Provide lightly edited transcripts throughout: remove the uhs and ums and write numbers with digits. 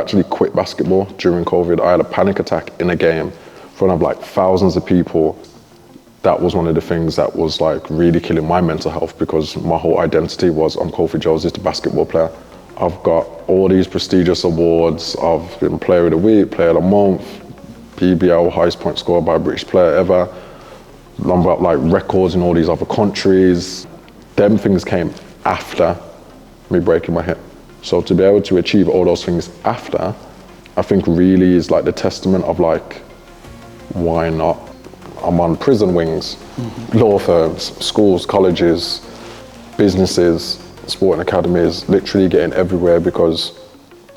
actually quit basketball during COVID. I had a panic attack in a game in front of like thousands of people. That was one of the things that was like really killing my mental health, because my whole identity was I'm Kofi Josephs, the basketball player. I've got all these prestigious awards. I've been Player of the Week, Player of the Month, PBL, highest point scored by a British player ever. Number of like records in all these other countries. Them things came after me breaking my hip. So to be able to achieve all those things after, I think really is like the testament of like, why not? I'm on prison wings, law firms, schools, colleges, businesses, sporting academies, literally getting everywhere because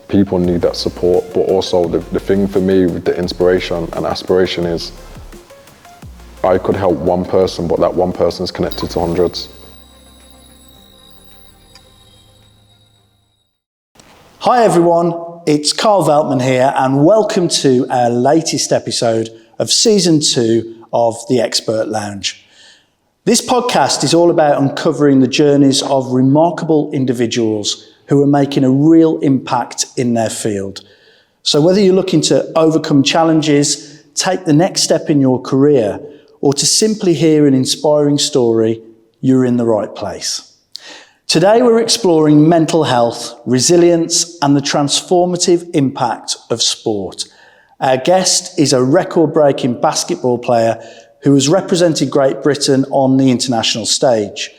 people need that support. But also the thing for me with the inspiration and aspiration is I could help one person, but that one person is connected to hundreds. Hi everyone, it's Carl Veltman here and welcome to our latest episode of Season 2 of The Expert Lounge. This podcast is all about uncovering the journeys of remarkable individuals who are making a real impact in their field. So whether you're looking to overcome challenges, take the next step in your career, or to simply hear an inspiring story, you're in the right place. Today we're exploring mental health, resilience, and the transformative impact of sport. Our guest is a record-breaking basketball player who has represented Great Britain on the international stage.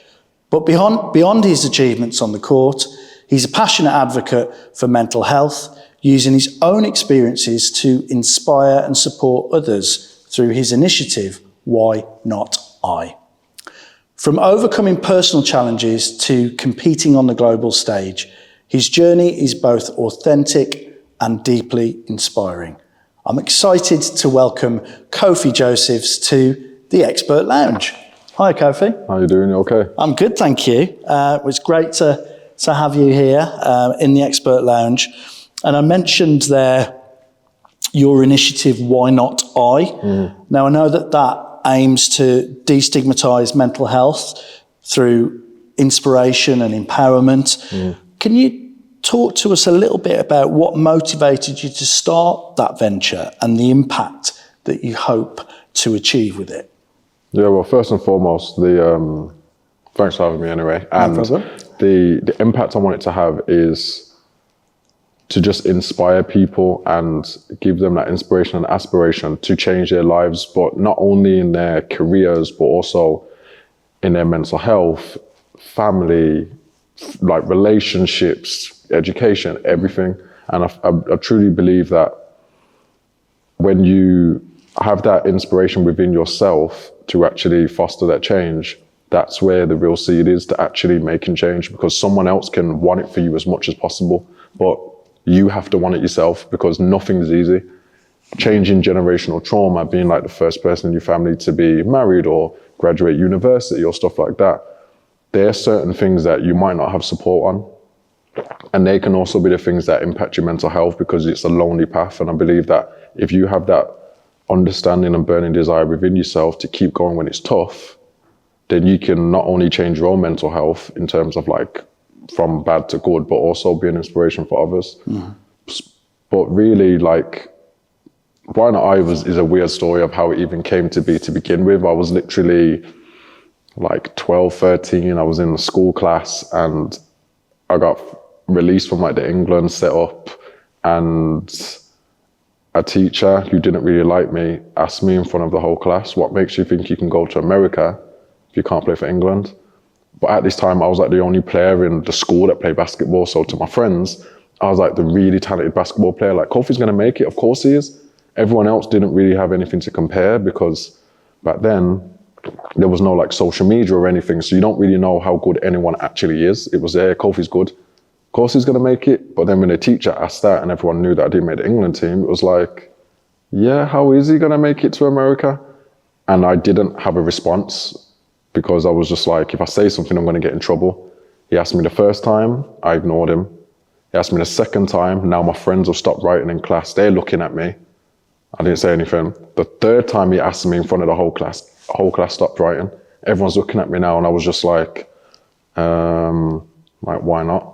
But beyond his achievements on the court, he's a passionate advocate for mental health, using his own experiences to inspire and support others through his initiative, Why Not I? From overcoming personal challenges to competing on the global stage, his journey is both authentic and deeply inspiring. I'm excited to welcome Kofi Josephs to the Expert Lounge. Hi, Kofi. How are you doing? You okay? I'm good, thank you. It's great to have you here in the Expert Lounge. And I mentioned there your initiative, Why Not I? Now, I know that aims to destigmatise mental health through inspiration and empowerment. Can you talk to us a little bit about what motivated you to start that venture and the impact that you hope to achieve with it? Yeah, well, first and foremost, thanks for having me anyway. And no problem. The impact I want it to have is to just inspire people and give them that inspiration and aspiration to change their lives, but not only in their careers, but also in their mental health, family, like relationships, education, everything. And I truly believe that when you have that inspiration within yourself to actually foster that change, that's where the real seed is to actually making change, because someone else can want it for you as much as possible, but you have to want it yourself, because nothing's easy. Changing generational trauma, being like the first person in your family to be married or graduate university or stuff like that, there are certain things that you might not have support on. And they can also be the things that impact your mental health, because it's a lonely path. And I believe that if you have that understanding and burning desire within yourself to keep going when it's tough, then you can not only change your own mental health in terms of like from bad to good, but also be an inspiration for others. But really, like, Why Not I is a weird story of how it even came to be to begin with. I was literally like 12, 13. I was in a school class and I got released from like the England setup, and a teacher who didn't really like me asked me in front of the whole class, what makes you think you can go to America if you can't play for England? But at this time, I was like the only player in the school that played basketball. So to my friends, I was like the really talented basketball player. Like, Kofi's going to make it. Of course he is. Everyone else didn't really have anything to compare, because back then there was no like social media or anything. So you don't really know how good anyone actually is. It was there, Kofi's good. Of course he's going to make it. But then when the teacher asked that and everyone knew that I didn't make the England team, it was like, yeah, how is he going to make it to America? And I didn't have a response, because I was just like, if I say something, I'm going to get in trouble. He asked me the first time, I ignored him. He asked me the second time, now my friends have stopped writing in class. They're looking at me. I didn't say anything. The third time he asked me in front of the whole class stopped writing. Everyone's looking at me now, and I was just like, why not?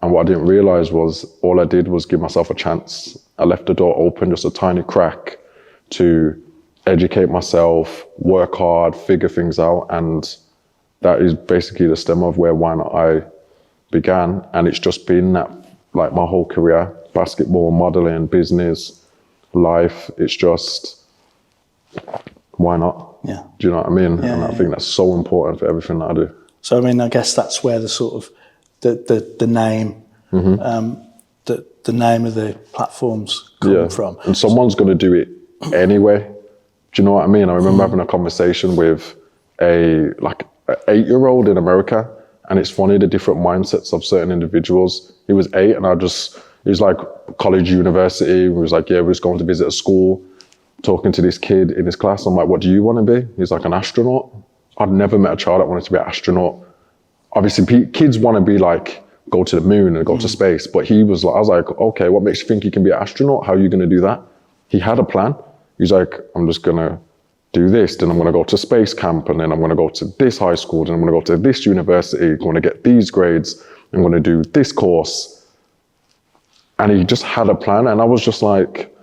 And what I didn't realize was all I did was give myself a chance. I left the door open, just a tiny crack, to educate myself, work hard, figure things out. And that is basically the stem of where Why Not I began. And it's just been that, like my whole career, basketball, modeling, business, life. It's just, why not? Yeah. Do you know what I mean? And I think that's so important for everything that I do. So, I mean, I guess that's where the sort of the name, the name of the platforms come from. And someone's going to do it anyway. Do you know what I mean? I remember having a conversation with an 8-year-old in America, and it's funny the different mindsets of certain individuals. He was 8, and he was like college, university. He was like, yeah, we was going to visit a school, talking to this kid in his class. I'm like, what do you want to be? He's like, an astronaut. I'd never met a child that wanted to be an astronaut. Obviously, kids want to be like, go to the moon and go to space. But I was like, okay, what makes you think you can be an astronaut? How are you going to do that? He had a plan. He's like, I'm just going to do this, then I'm going to go to space camp, and then I'm going to go to this high school, then I'm going to go to this university, I'm going to get these grades, I'm going to do this course. And he just had a plan. And I was just like,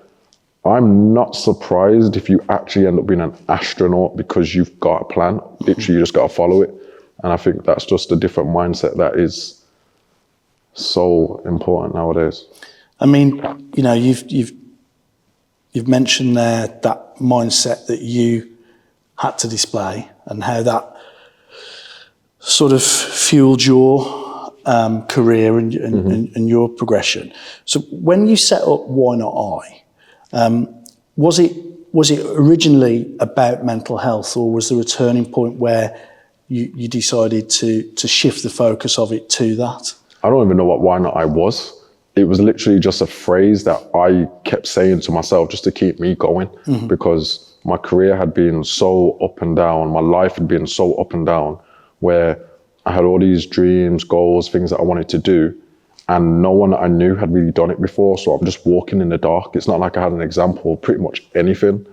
I'm not surprised if you actually end up being an astronaut because you've got a plan. Literally, you just got to follow it. And I think that's just a different mindset that is so important nowadays. I mean, you know, you've mentioned there that mindset that you had to display and how that sort of fueled your career and your progression. So when you set up Why Not I, was it originally about mental health, or was there a turning point where you decided to shift the focus of it to that? I don't even know what Why Not I was. It was literally just a phrase that I kept saying to myself just to keep me going, because my career had been so up and down. My life had been so up and down, where I had all these dreams, goals, things that I wanted to do, and no one that I knew had really done it before. So I'm just walking in the dark. It's not like I had an example of pretty much anything.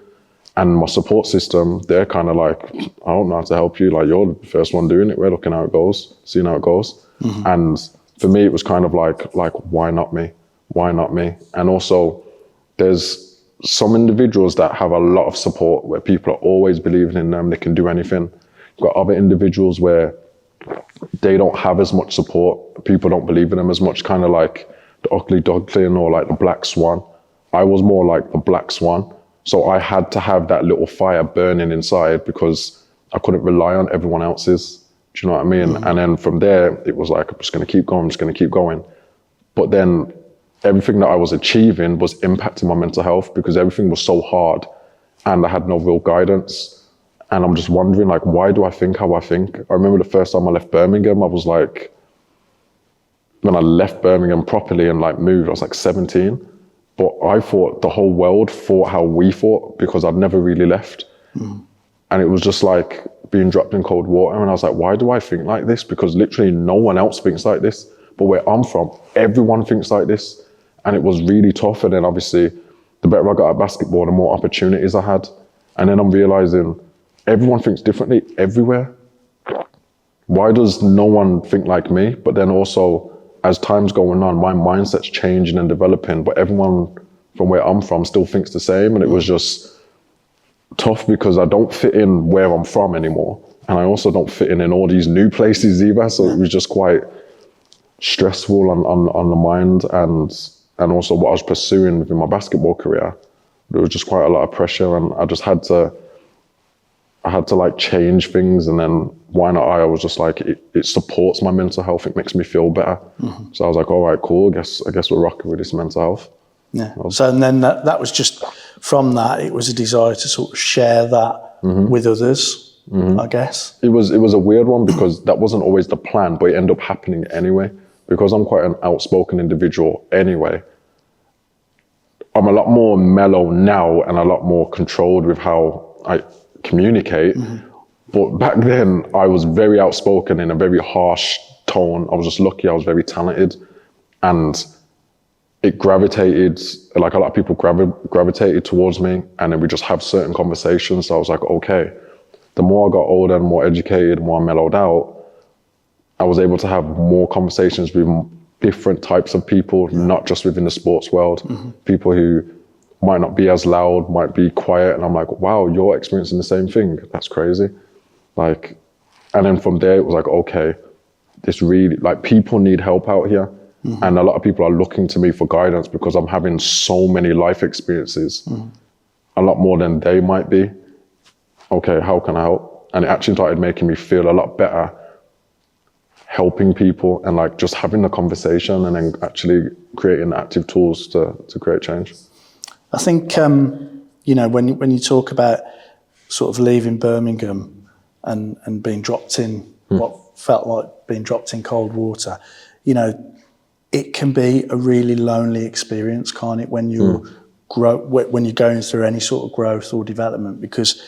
And my support system, they're kind of like, I don't know how to help you. Like, you're the first one doing it. We're looking how it goes, seeing how it goes. And for me, it was kind of like, why not me? Why not me? And also, there's some individuals that have a lot of support where people are always believing in them. They can do anything. You've got other individuals where they don't have as much support. People don't believe in them as much, kind of like the ugly duckling or like the black swan. I was more like the black swan. So I had to have that little fire burning inside because I couldn't rely on everyone else's. Do you know what I mean? And then from there, it was like, I'm just going to keep going, I'm just going to keep going. But then everything that I was achieving was impacting my mental health because everything was so hard and I had no real guidance. And I'm just wondering, like, why do I think how I think? I remember the first time I left Birmingham, I was like, when I left Birmingham properly and like moved, I was like 17. But I thought the whole world thought how we thought because I'd never really left. And it was just like being dropped in cold water. And I was like, why do I think like this? Because literally no one else thinks like this. But where I'm from, everyone thinks like this. And it was really tough. And then obviously, the better I got at basketball, the more opportunities I had. And then I'm realizing everyone thinks differently everywhere. Why does no one think like me? But then also, as time's going on, my mindset's changing and developing, but everyone from where I'm from still thinks the same. And it was just tough because I don't fit in where I'm from anymore. And I also don't fit in all these new places either. So it was just quite stressful on the mind and also what I was pursuing within my basketball career. There was just quite a lot of pressure and I just had to like change things. And then Why Not I was just like, it supports my mental health. It makes me feel better. So I was like, all right, cool. I guess we're rocking with this mental health. Yeah. So and then that was just from that, it was a desire to sort of share that with others, I guess. It was a weird one because that wasn't always the plan, but it ended up happening anyway. Because I'm quite an outspoken individual anyway. I'm a lot more mellow now and a lot more controlled with how I communicate. But back then I was very outspoken in a very harsh tone. I was just lucky I was very talented and it gravitated, like a lot of people gravitated towards me and then we just have certain conversations. So I was like, okay, the more I got older and more educated, more I mellowed out, I was able to have more conversations with different types of people, not just within the sports world. People who might not be as loud, might be quiet, and I'm like, wow, you're experiencing the same thing. That's crazy. Like, and then from there it was like, okay, this really, like, people need help out here. And a lot of people are looking to me for guidance because I'm having so many life experiences, a lot more than they might be. Okay, how can I help? And it actually started making me feel a lot better helping people and like just having the conversation and then actually creating active tools to create change. I think, you know, when you talk about sort of leaving Birmingham and being dropped in what felt like being dropped in cold water, you know, it can be a really lonely experience, can't it, when you're when you're going through any sort of growth or development, because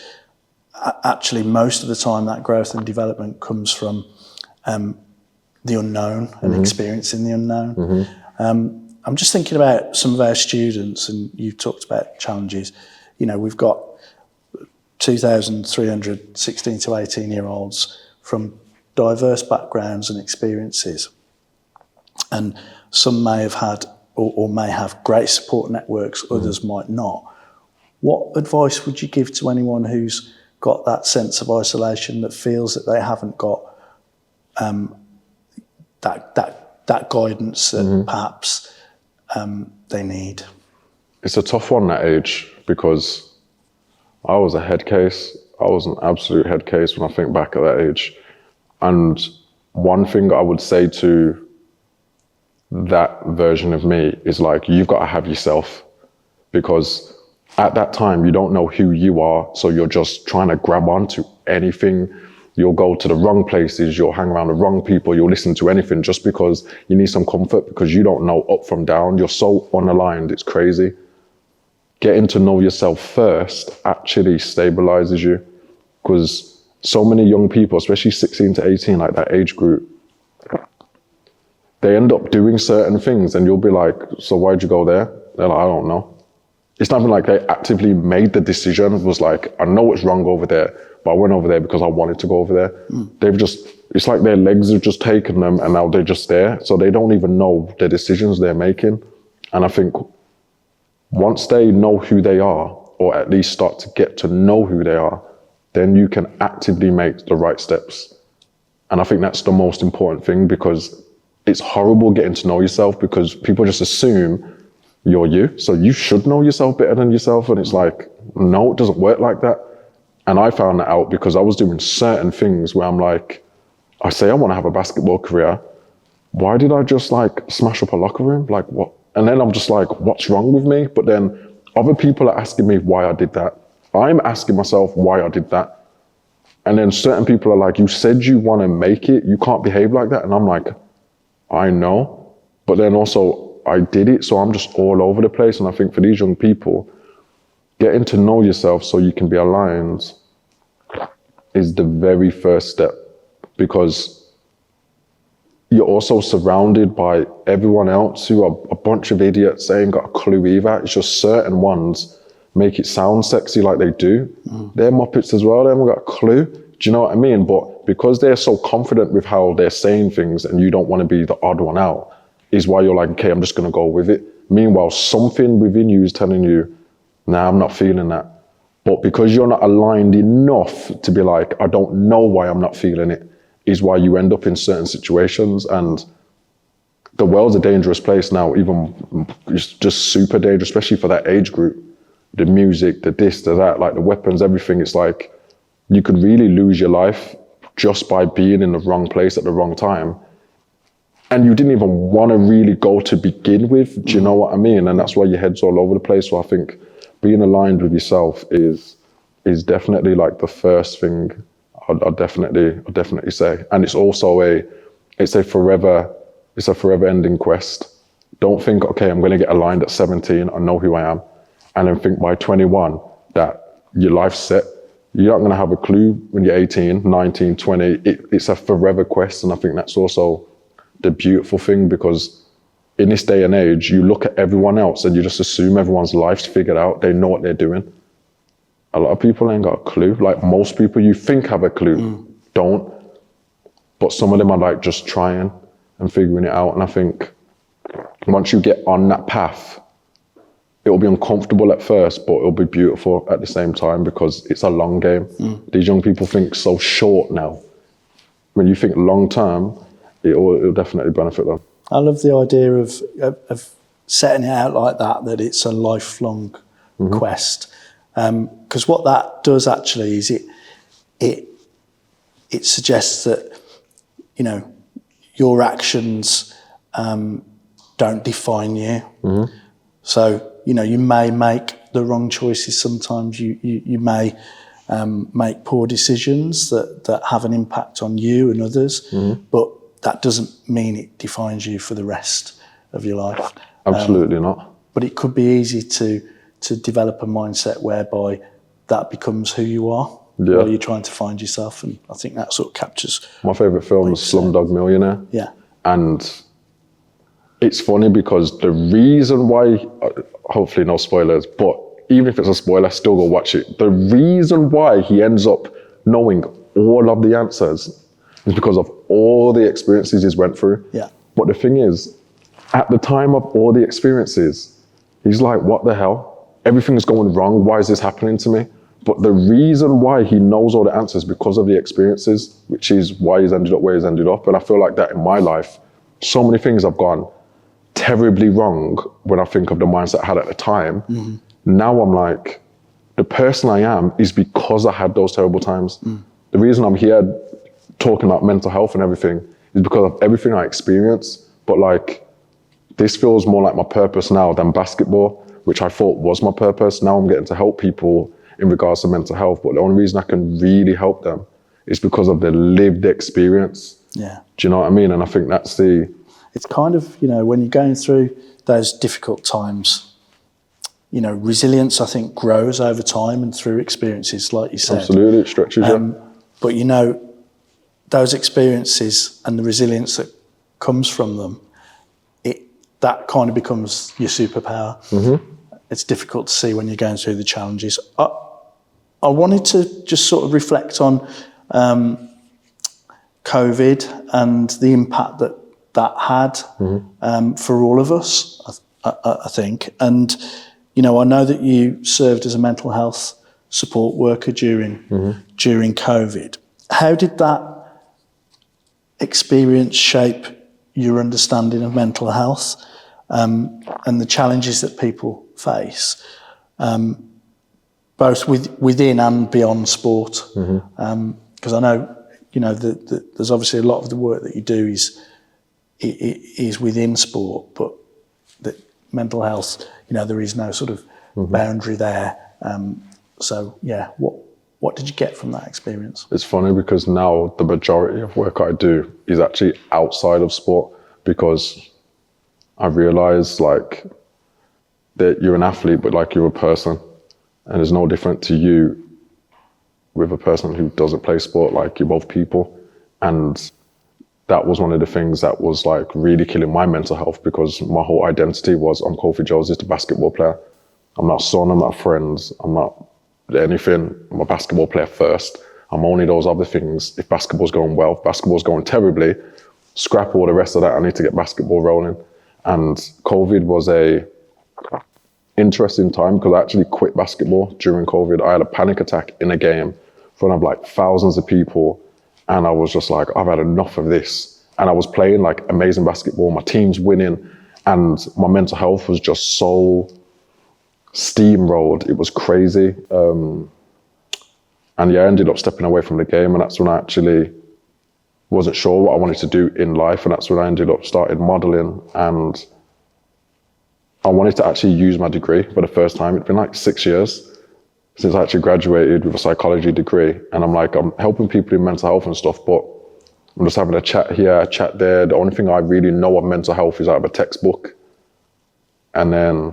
actually most of the time that growth and development comes from the unknown and experiencing the unknown. I'm just thinking about some of our students, and you've talked about challenges. You know, we've got 2,300 16 to 18-year-olds from diverse backgrounds and experiences. And some may have had or may have great support networks, others might not. What advice would you give to anyone who's got that sense of isolation, that feels that they haven't got that guidance that perhaps they need? It's a tough one, that age, because I was a head case. I was an absolute head case when I think back at that age. And one thing I would say to that version of me is like, you've got to have yourself, because at that time you don't know who you are, so you're just trying to grab onto anything. You'll go to the wrong places, you'll hang around the wrong people, you'll listen to anything just because you need some comfort, because you don't know up from down. You're so unaligned, it's crazy. Getting to know yourself first actually stabilizes you, because so many young people, especially 16 to 18, like that age group, they end up doing certain things and you'll be like, so why'd you go there? They're like, I don't know. It's nothing like they actively made the decision. It was like, I know it's wrong over there, but I went over there because I wanted to go over there. They've just, it's like their legs have just taken them and now they're just there. So they don't even know the decisions they're making. And I think once they know who they are, or at least start to get to know who they are, then you can actively make the right steps. And I think that's the most important thing, because it's horrible getting to know yourself, because people just assume you're you, so you should know yourself better than yourself. And it's like, no, it doesn't work like that. And I found that out because I was doing certain things where I'm like, I say I want to have a basketball career. Why did I just like smash up a locker room? Like what? And then I'm just like, what's wrong with me? But then other people are asking me why I did that. I'm asking myself why I did that. And then certain people are like, you said you want to make it, you can't behave like that. And I'm like, I know, but then also I did it, so I'm just all over the place. And I think for these young people, getting to know yourself so you can be aligned is the very first step, because you're also surrounded by everyone else who are a bunch of idiots. They ain't got a clue either. It's just certain ones make it sound sexy like they do. They're Muppets as well, they haven't got a clue. Do you know what I mean? But because they're so confident with how they're saying things and you don't want to be the odd one out, is why you're like, okay, I'm just going to go with it. Meanwhile, something within you is telling you, nah, I'm not feeling that. But because you're not aligned enough to be like, I don't know why I'm not feeling it, is why you end up in certain situations. And the world's a dangerous place now, even it's just super dangerous, especially for that age group. The music, the this, the that, like the weapons, everything. It's like you could really lose your life just by being in the wrong place at the wrong time. And you didn't even want to really go to begin with. Do you know what I mean? And that's why your head's all over the place. So I think being aligned with yourself is definitely like the first thing I'd definitely say. And it's also it's a forever ending quest. Don't think, okay, I'm going to get aligned at 17. I know who I am. And then think by 21 that your life's set. You're not going to have a clue when you're 18, 19, 20. It's a forever quest. And I think that's also the beautiful thing, because in this day and age, you look at everyone else and you just assume everyone's life's figured out. They know what they're doing. A lot of people ain't got a clue. Like most people you think have a clue, don't. But some of them are like just trying and figuring it out. And I think once you get on that path, it'll be uncomfortable at first, but it'll be beautiful at the same time because it's a long game. These young people think so short now. When you think long term, it'll definitely benefit them. I love the idea of setting it out like that it's a lifelong quest. Because what that does actually is it suggests that, you know, your actions don't define you. So, you know, you may make the wrong choices sometimes. You may make poor decisions that have an impact on you and others, but that doesn't mean it defines you for the rest of your life. Absolutely not. But it could be easy to develop a mindset whereby that becomes who you are while you're trying to find yourself. And I think that sort of captures. My favourite film is Slumdog Millionaire. Yeah. And it's funny because the reason why, hopefully no spoilers, but even if it's a spoiler, still go watch it. The reason why he ends up knowing all of the answers is because of all the experiences he's went through. Yeah. But the thing is, at the time of all the experiences, he's like, what the hell? Everything's going wrong. Why is this happening to me? But the reason why he knows all the answers is because of the experiences, which is why he's ended up where he's ended up. And I feel like that in my life, so many things have gone terribly wrong when I think of the mindset I had at the time. Now I'm like, the person I am is because I had those terrible times. The reason I'm here talking about mental health and everything is because of everything I experienced. But like, this feels more like my purpose now than basketball, which I thought was my purpose. Now I'm getting to help people in regards to mental health. But the only reason I can really help them is because of the lived experience. Yeah. Do you know what I mean? And I think that's it's kind of, you know, when you're going through those difficult times, you know, resilience, I think, grows over time and through experiences, like you said. Absolutely, it stretches you. But, you know, those experiences and the resilience that comes from them, that kind of becomes your superpower. It's difficult to see when you're going through the challenges. I wanted to just sort of reflect on COVID and the impact that had for all of us, I think. And, you know, I know that you served as a mental health support worker during COVID. How did that experience shape your understanding of mental health and the challenges that people face, both within and beyond sport? Because I know, you know, there's obviously a lot of the work that you do is within sport, but the mental health, you know, there is no sort of boundary there. So yeah, what did you get from that experience? It's funny because now the majority of work I do is actually outside of sport, because I realize like that you're an athlete, but like you're a person, and it's no different to you with a person who doesn't play sport. Like, you're both people. And that was one of the things that was like really killing my mental health, because my whole identity was, I'm Kofi Josephs, the basketball player. I'm not a son, I'm not a friend, I'm not anything. I'm a basketball player first. I'm only those other things. If basketball's going well, if basketball's going terribly, scrap all the rest of that. I need to get basketball rolling. And COVID was a interesting time because I actually quit basketball during COVID. I had a panic attack in a game in front of like thousands of people. And I was just like, I've had enough of this. And I was playing like amazing basketball. My team's winning. And my mental health was just so steamrolled. It was crazy. And yeah, I ended up stepping away from the game. And that's when I actually wasn't sure what I wanted to do in life. And that's when I ended up starting modeling. And I wanted to actually use my degree for the first time. It'd been like 6 years since I actually graduated with a psychology degree. And I'm like, I'm helping people in mental health and stuff, but I'm just having a chat here, a chat there. The only thing I really know of mental health is out of a textbook. And then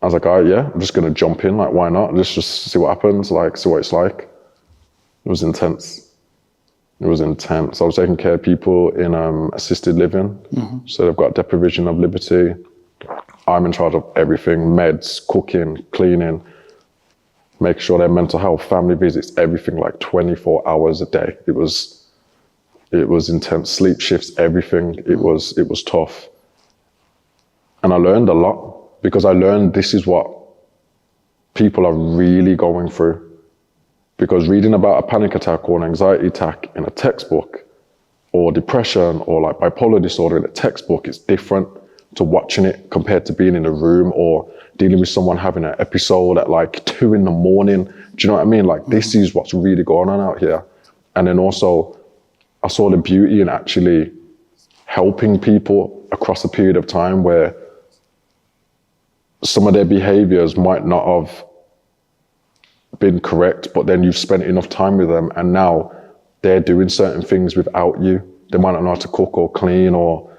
I was like, all right, yeah, I'm just going to jump in. Like, why not? Let's just see what happens, like, see what it's like. It was intense. It was intense. I was taking care of people in assisted living. So they've got deprivation of liberty. I'm in charge of everything, meds, cooking, cleaning, make sure their mental health, family visits, everything, like 24 hours a day. It was intense. Sleep shifts, everything. It was tough. And I learned a lot, because I learned this is what people are really going through. Because reading about a panic attack or an anxiety attack in a textbook, or depression or like bipolar disorder in a textbook, is different to watching it compared to being in a room or dealing with someone having an episode at like 2 a.m. Do you know what I mean? Like, this is what's really going on out here. And then also, I saw the beauty in actually helping people across a period of time where some of their behaviors might not have been correct, but then you've spent enough time with them and now they're doing certain things without you. They might not know how to cook or clean, or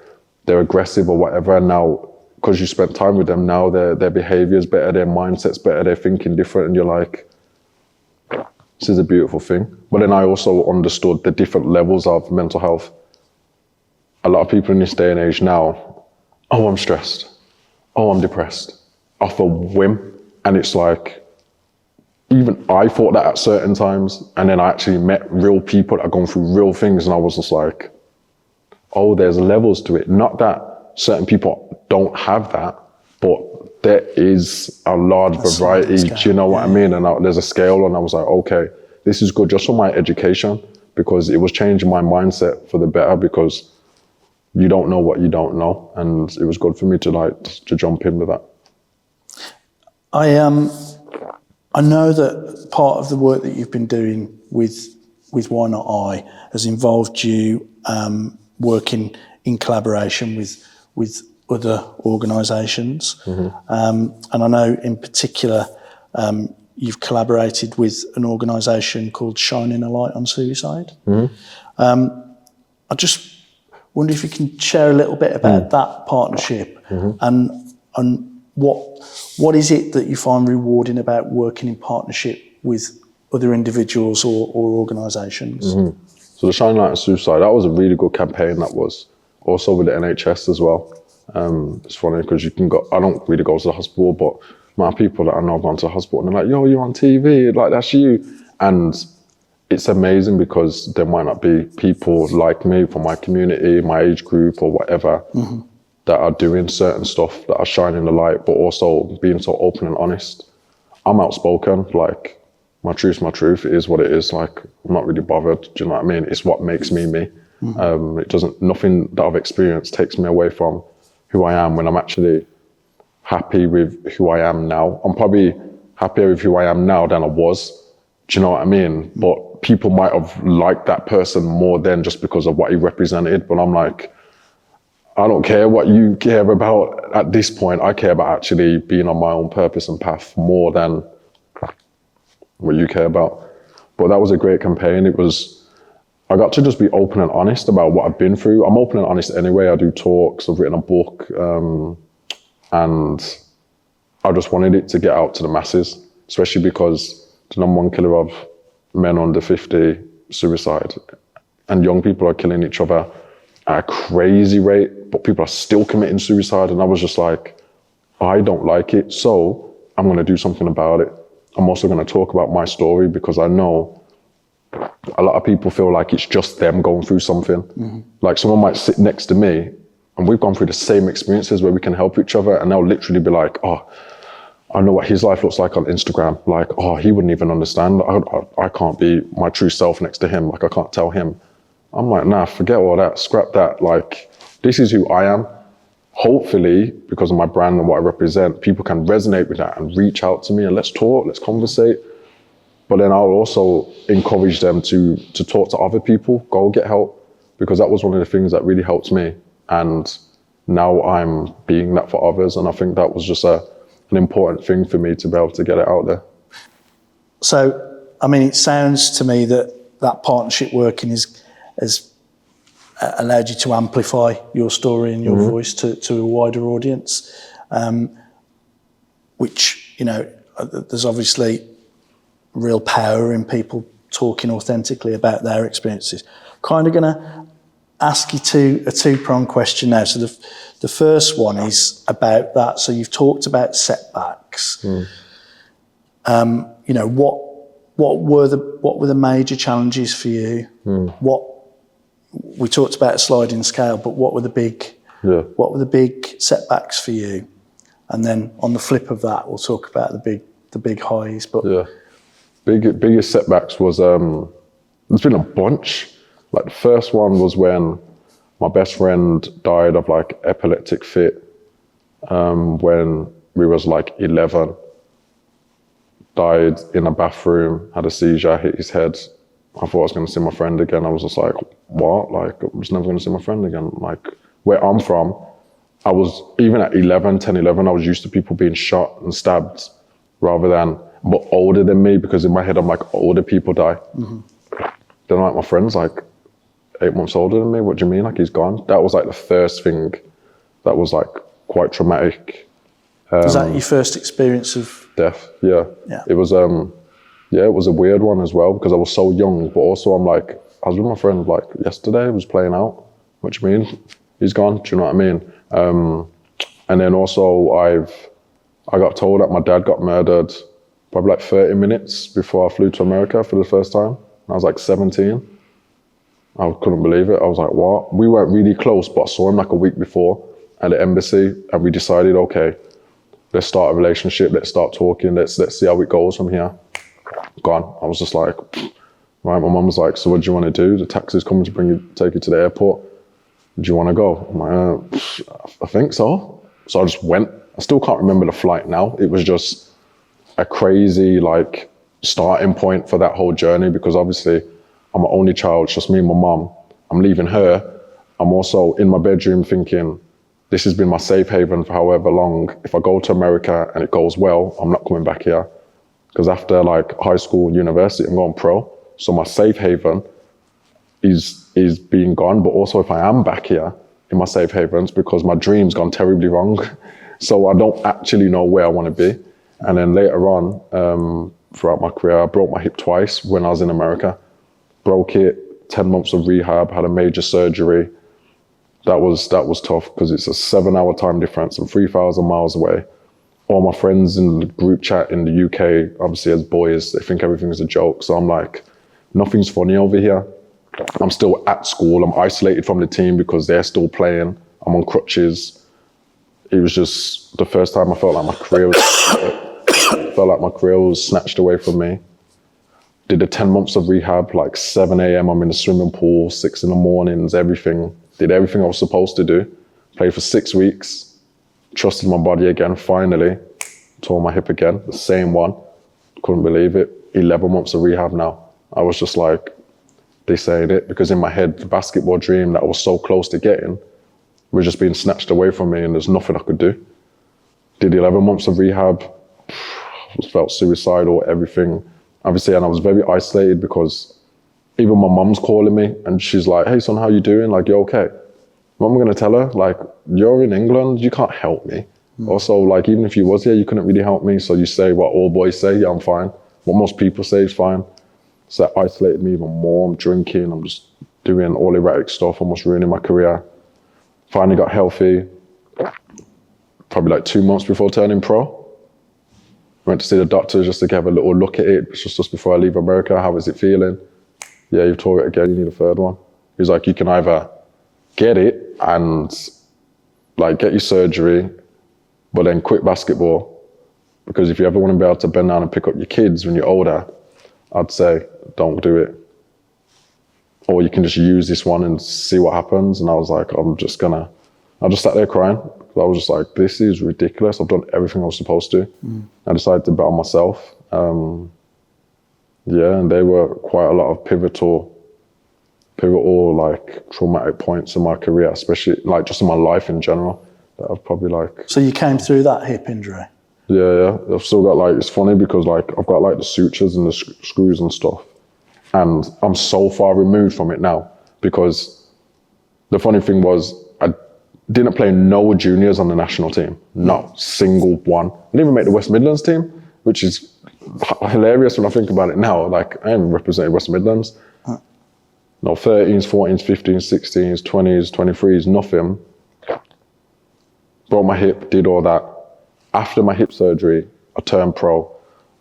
they're aggressive or whatever. And now, because you spent time with them, now their behavior's better, their mindset's better, they're thinking different, and you're like, this is a beautiful thing. But then I also understood the different levels of mental health. A lot of people in this day and age now, oh, I'm stressed. Oh, I'm depressed. Off a whim. And it's like, even I thought that at certain times. And then I actually met real people that are going through real things. And I was just like, oh, there's levels to it. Not that certain people don't have that, but there is a large variety. Do you know what I mean? And there's a scale, and I was like, okay, this is good just for my education, because it was changing my mindset for the better, because you don't know what you don't know. And it was good for me to jump in with that. I know that part of the work that you've been doing with Why Not I has involved you working in collaboration with other organisations. And I know in particular you've collaborated with an organisation called Shining a Light on Suicide. I just wonder if you can share a little bit about that partnership and what is it that you find rewarding about working in partnership with other individuals or organisations? So the Shining Light on Suicide, that was a really good campaign. That was also with the NHS as well. It's funny because I don't really go to the hospital, but my people that I know have gone to the hospital and they're like, yo, you're on TV, like that's you. And it's amazing because there might not be people like me from my community, my age group or whatever, that are doing certain stuff, that are shining the light, but also being so open and honest. I'm outspoken, like my truth's my truth, it is what it is. Like, I'm not really bothered, do you know what I mean? It's what makes me me. Nothing that I've experienced takes me away from who I am when I'm actually happy with who I am now. I'm probably happier with who I am now than I was. Do you know what I mean? But people might have liked that person more than just because of what he represented. But I'm like, I don't care what you care about at this point. I care about actually being on my own purpose and path more than what you care about. But that was a great campaign. I got to just be open and honest about what I've been through. I'm open and honest anyway. I do talks, I've written a book, and I just wanted it to get out to the masses, especially because the number one killer of men under 50, suicide, and young people are killing each other at a crazy rate, but people are still committing suicide. And I was just like, I don't like it, so I'm going to do something about it. I'm also going to talk about my story because I know a lot of people feel like it's just them going through something. Like someone might sit next to me and we've gone through the same experiences where we can help each other, and they'll literally be like, oh, I know what his life looks like on Instagram. Like, oh, he wouldn't even understand. I can't be my true self next to him. Like, I can't tell him. I'm like, nah, forget all that, scrap that. Like, this is who I am. Hopefully, because of my brand and what I represent, people can resonate with that and reach out to me and let's talk, let's conversate. But then I'll also encourage them to talk to other people, go get help, because that was one of the things that really helped me. And now I'm being that for others. And I think that was just an important thing for me to be able to get it out there. So, I mean, it sounds to me that partnership working has allowed you to amplify your story and your voice to a wider audience, which, you know, there's obviously real power in people talking authentically about their experiences. Kind of going to ask you a two-pronged question now. So the first one is about that. So you've talked about setbacks. You know, what were the major challenges for you? We talked about a sliding scale, but what were the big Yeah. What were the big setbacks for you? And then on the flip of that, we'll talk about the big highs. But Yeah. Biggest setbacks was, there's been a bunch. Like the first one was when my best friend died of like epileptic fit when we was like 11. Died in a bathroom, had a seizure, hit his head. I thought I was going to see my friend again. I was just like, what? Like, I'm just never going to see my friend again. Like, where I'm from, I was, even at 10, 11, I was used to people being shot and stabbed rather than, but older than me, because in my head, I'm like, older people die. Mm-hmm. Then like my friend's like 8 months older than me. What do you mean? Like, he's gone. That was like the first thing that was like quite traumatic. Was that your first experience of death? Yeah. It was, it was a weird one as well, because I was so young, but also I'm like, I was with my friend like yesterday, was playing out. What do you mean? He's gone. Do you know what I mean? And then also I got told that my dad got murdered probably like 30 minutes before I flew to America for the first time. I was like 17. I couldn't believe it. I was like, what? We weren't really close, but I saw him like a week before at the embassy, and we decided, okay, let's start a relationship, let's start talking, let's see how it goes from here. Gone. I was just like, right, my mum was like, so what do you want to do? The taxi's coming to take you to the airport. Do you want to go? I'm like, I think so. So I just went. I still can't remember the flight now. It was just a crazy like starting point for that whole journey, because obviously I'm an only child, it's just me and my mum. I'm leaving her. I'm also in my bedroom thinking, this has been my safe haven for however long. If I go to America and it goes well, I'm not coming back here. Because after like high school, university, I'm going pro. So my safe haven is being gone. But also if I am back here in my safe havens, because my dream's gone terribly wrong. So I don't actually know where I want to be. And then later on, throughout my career, I broke my hip twice when I was in America. Broke it, 10 months of rehab, had a major surgery. That was tough, because it's a 7-hour time difference and 3,000 miles away. All my friends in the group chat in the UK, obviously as boys, they think everything's a joke. So I'm like, nothing's funny over here. I'm still at school. I'm isolated from the team because they're still playing. I'm on crutches. It was just the first time I felt like my career was snatched away from me. Did the 10 months of rehab, like 7 a.m. I'm in the swimming pool, 6 in the mornings, everything. Did everything I was supposed to do. Played for 6 weeks. Trusted my body again, finally. Tore my hip again, the same one. Couldn't believe it. 11 months of rehab now. I was just like, this ain't it. Because in my head, the basketball dream that I was so close to getting was just being snatched away from me, and there's nothing I could do. Did 11 months of rehab. Felt suicidal, everything. Obviously, and I was very isolated, because even my mum's calling me and she's like, hey son, how you doing? Like, you okay? What am I going to tell her? Like, you're in England, you can't help me. Also, like, even if you was here, you couldn't really help me. So you say what all boys say, yeah, I'm fine. What most people say is fine. So that isolated me even more. I'm drinking, I'm just doing all erratic stuff, almost ruining my career. Finally got healthy, probably like 2 months before turning pro. Went to see the doctor just to have a little look at it, just before I leave America. How is it feeling? Yeah, you've tore it again, you need a third one. He was like, you can either get it and like get your surgery, but then quit basketball, because if you ever want to be able to bend down and pick up your kids when you're older, I'd say don't do it. Or you can just use this one and see what happens. And I was like, I just sat there crying. I was just like, this is ridiculous. I've done everything I was supposed to. I decided to bet on myself. And they were quite a lot of pivotal like traumatic points in my career, especially like just in my life in general, that I've probably like. So you came through that hip injury? Yeah. I've still got like, it's funny because like I've got like the sutures and the screws and stuff, and I'm so far removed from it now, because the funny thing was I didn't play no juniors on the national team, not single one. I didn't even make the West Midlands team, which is hilarious when I think about it now. Like, I haven't represented West Midlands. No 13s, 14s, 15s, 16s, 20s, 23s, nothing. Broke my hip, did all that. After my hip surgery, I turned pro.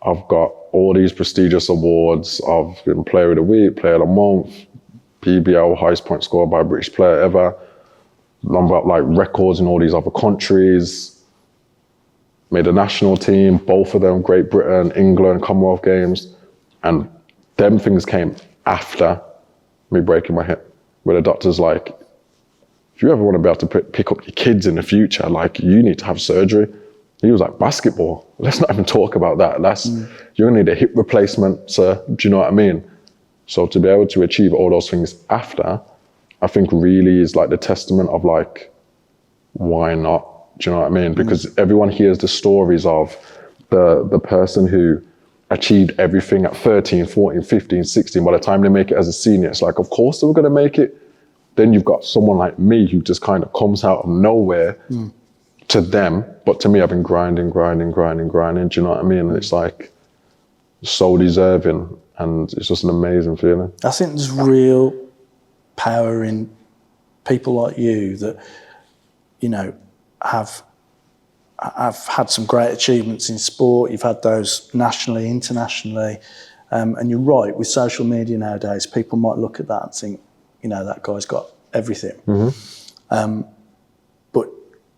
I've got all these prestigious awards. I've been Player of the Week, Player of the Month, PBL, highest point scored by a British player ever. number of like records in all these other countries, made a national team, both of them, Great Britain, England, Commonwealth Games. And them things came after me breaking my hip, where the doctor's like, if you ever want to be able to pick up your kids in the future, like you need to have surgery. He was like, basketball, let's not even talk about that. You're gonna need a hip replacement, sir. Do you know what I mean? So to be able to achieve all those things after, I think really is like the testament of like, why not? Do you know what I mean? Because everyone hears the stories of the person who achieved everything at 13, 14, 15, 16. By the time they make it as a senior, it's like, of course they were gonna make it. Then you've got someone like me who just kind of comes out of nowhere to them. But to me, I've been grinding. Do you know what I mean? And it's like so deserving, and it's just an amazing feeling. I think there's real power in people like you that, you know, have had some great achievements in sport. You've had those nationally, internationally. And you're right, with social media nowadays, people might look at that and think, you know, that guy's got everything. But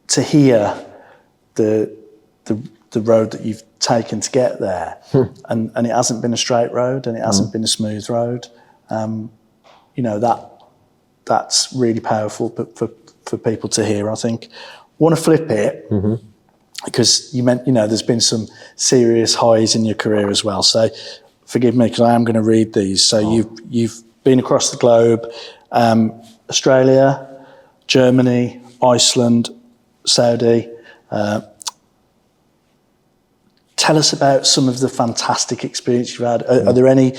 to hear the road that you've taken to get there, and it hasn't been a straight road, and it hasn't been a smooth road, you know, that's really powerful for people to hear, I think. I want to flip it, because you know, there's been some serious highs in your career as well. So forgive me, because I am going to read these. So you've been across the globe, Australia, Germany, Iceland, Saudi. Tell us about some of the fantastic experience you've had. Are there any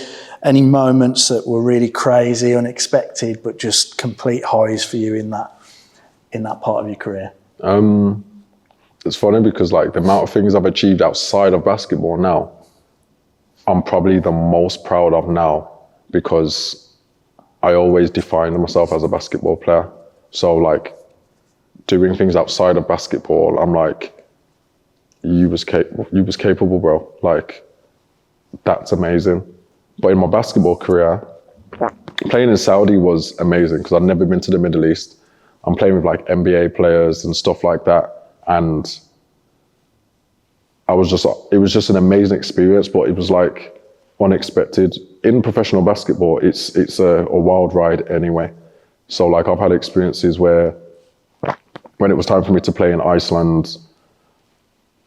moments that were really crazy, unexpected, but just complete highs for you in that part of your career? It's funny because like the amount of things I've achieved outside of basketball now, I'm probably the most proud of now, because I always defined myself as a basketball player. So like doing things outside of basketball, I'm like, you was capable, bro. Like, that's amazing. But in my basketball career, playing in Saudi was amazing because I'd never been to the Middle East. I'm playing with like NBA players and stuff like that. And it was just an amazing experience, but it was like unexpected. In professional basketball, it's a wild ride anyway. So like I've had experiences where when it was time for me to play in Iceland,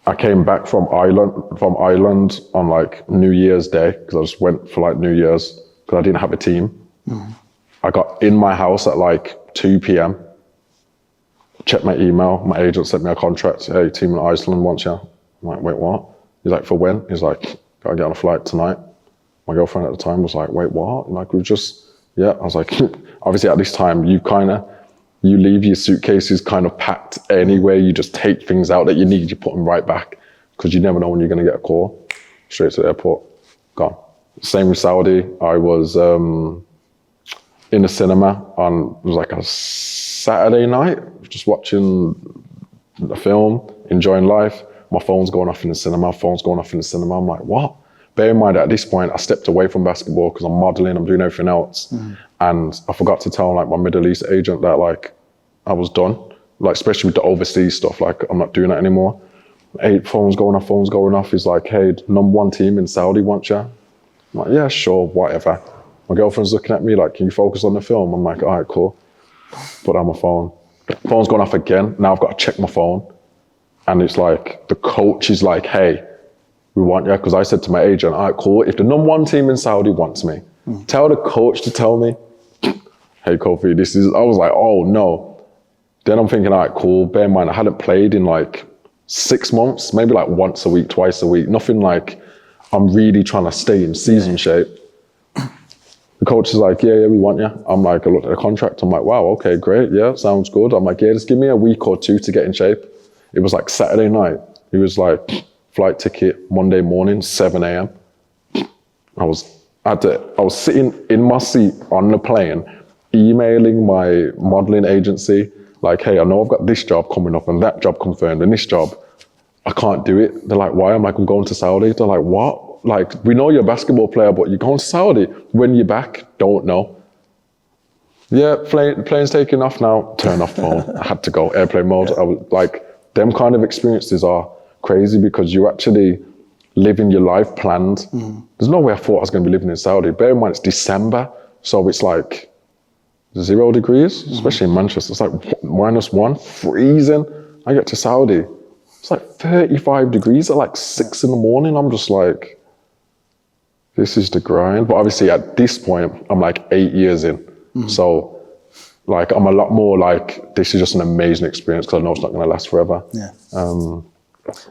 I came back from Ireland on like New Year's Day, because I just went for like New Year's because I didn't have a team. I got in my house at like 2 p.m, checked my email, my agent sent me a contract, hey, team in Iceland wants you. I'm like, wait, what? He's like, for when? He's like, gotta get on a flight tonight. My girlfriend at the time was like, wait, what? And like, I was like, obviously at this time, you leave your suitcases kind of packed anyway. You just take things out that you need, you put them right back, because you never know when you're going to get a call. Straight to the airport, gone. Same with Saudi. I was in the cinema it was like a Saturday night, just watching the film, enjoying life. My phone's going off in the cinema, I'm like, what? Bear in mind, at this point, I stepped away from basketball because I'm modeling, I'm doing everything else. And I forgot to tell like my Middle East agent that like I was done, like especially with the overseas stuff, like I'm not doing that anymore. Phone's going off. He's like, hey, number one team in Saudi wants you. I'm like, yeah, sure, whatever. My girlfriend's looking at me like, can you focus on the film? I'm like, all right, cool. Put down my phone. Phone's gone off again. Now I've got to check my phone. And it's like, the coach is like, hey, we want you. Because I said to my agent, all right, cool. If the number one team in Saudi wants me, tell the coach to tell me, hey, Kofi, I was like, oh no. Then I'm thinking, all right, cool. Bear in mind, I hadn't played in like 6 months, maybe like once a week, twice a week. Nothing like, I'm really trying to stay in season shape. The coach is like, yeah, we want you. I'm like, I looked at the contract. I'm like, wow, okay, great. Yeah, sounds good. I'm like, yeah, just give me a week or two to get in shape. It was like Saturday night. He was like, flight ticket, Monday morning, 7 a.m. I was sitting in my seat on the plane, emailing my modeling agency, like, hey, I know I've got this job coming up and that job confirmed and this job, I can't do it. They're like, why? I'm like, I'm going to Saudi. They're like, what? Like, we know you're a basketball player, but you're going to Saudi. When you're back, don't know. Yeah, plane's taking off now. Turn off phone. I had to go airplane mode. I was like, them kind of experiences are crazy because you actually living your life planned. There's no way I thought I was going to be living in Saudi. Bear in mind, it's December, so it's like 0 degrees, especially in Manchester. It's like -1, freezing. I get to Saudi, it's like 35 degrees at like 6 in the morning. I'm just like, this is the grind. But obviously at this point, I'm like 8 years in. So like, I'm a lot more like, this is just an amazing experience because I know it's not going to last forever. Yeah.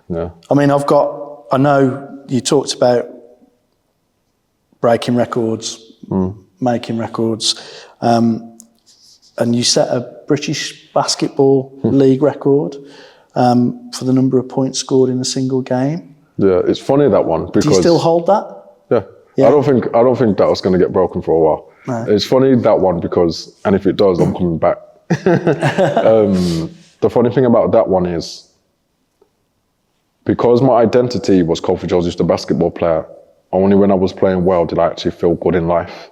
Yeah. I mean, I know you talked about breaking records, making records, and you set a British Basketball League record for the number of points scored in a single game. Yeah, it's funny, that one, because... Do you still hold that? Yeah. I don't think that was going to get broken for a while. No. It's funny, that one, because, and if it does, I'm coming back. The funny thing about that one is, because my identity was Kofi Josephs, the basketball player, only when I was playing well did I actually feel good in life.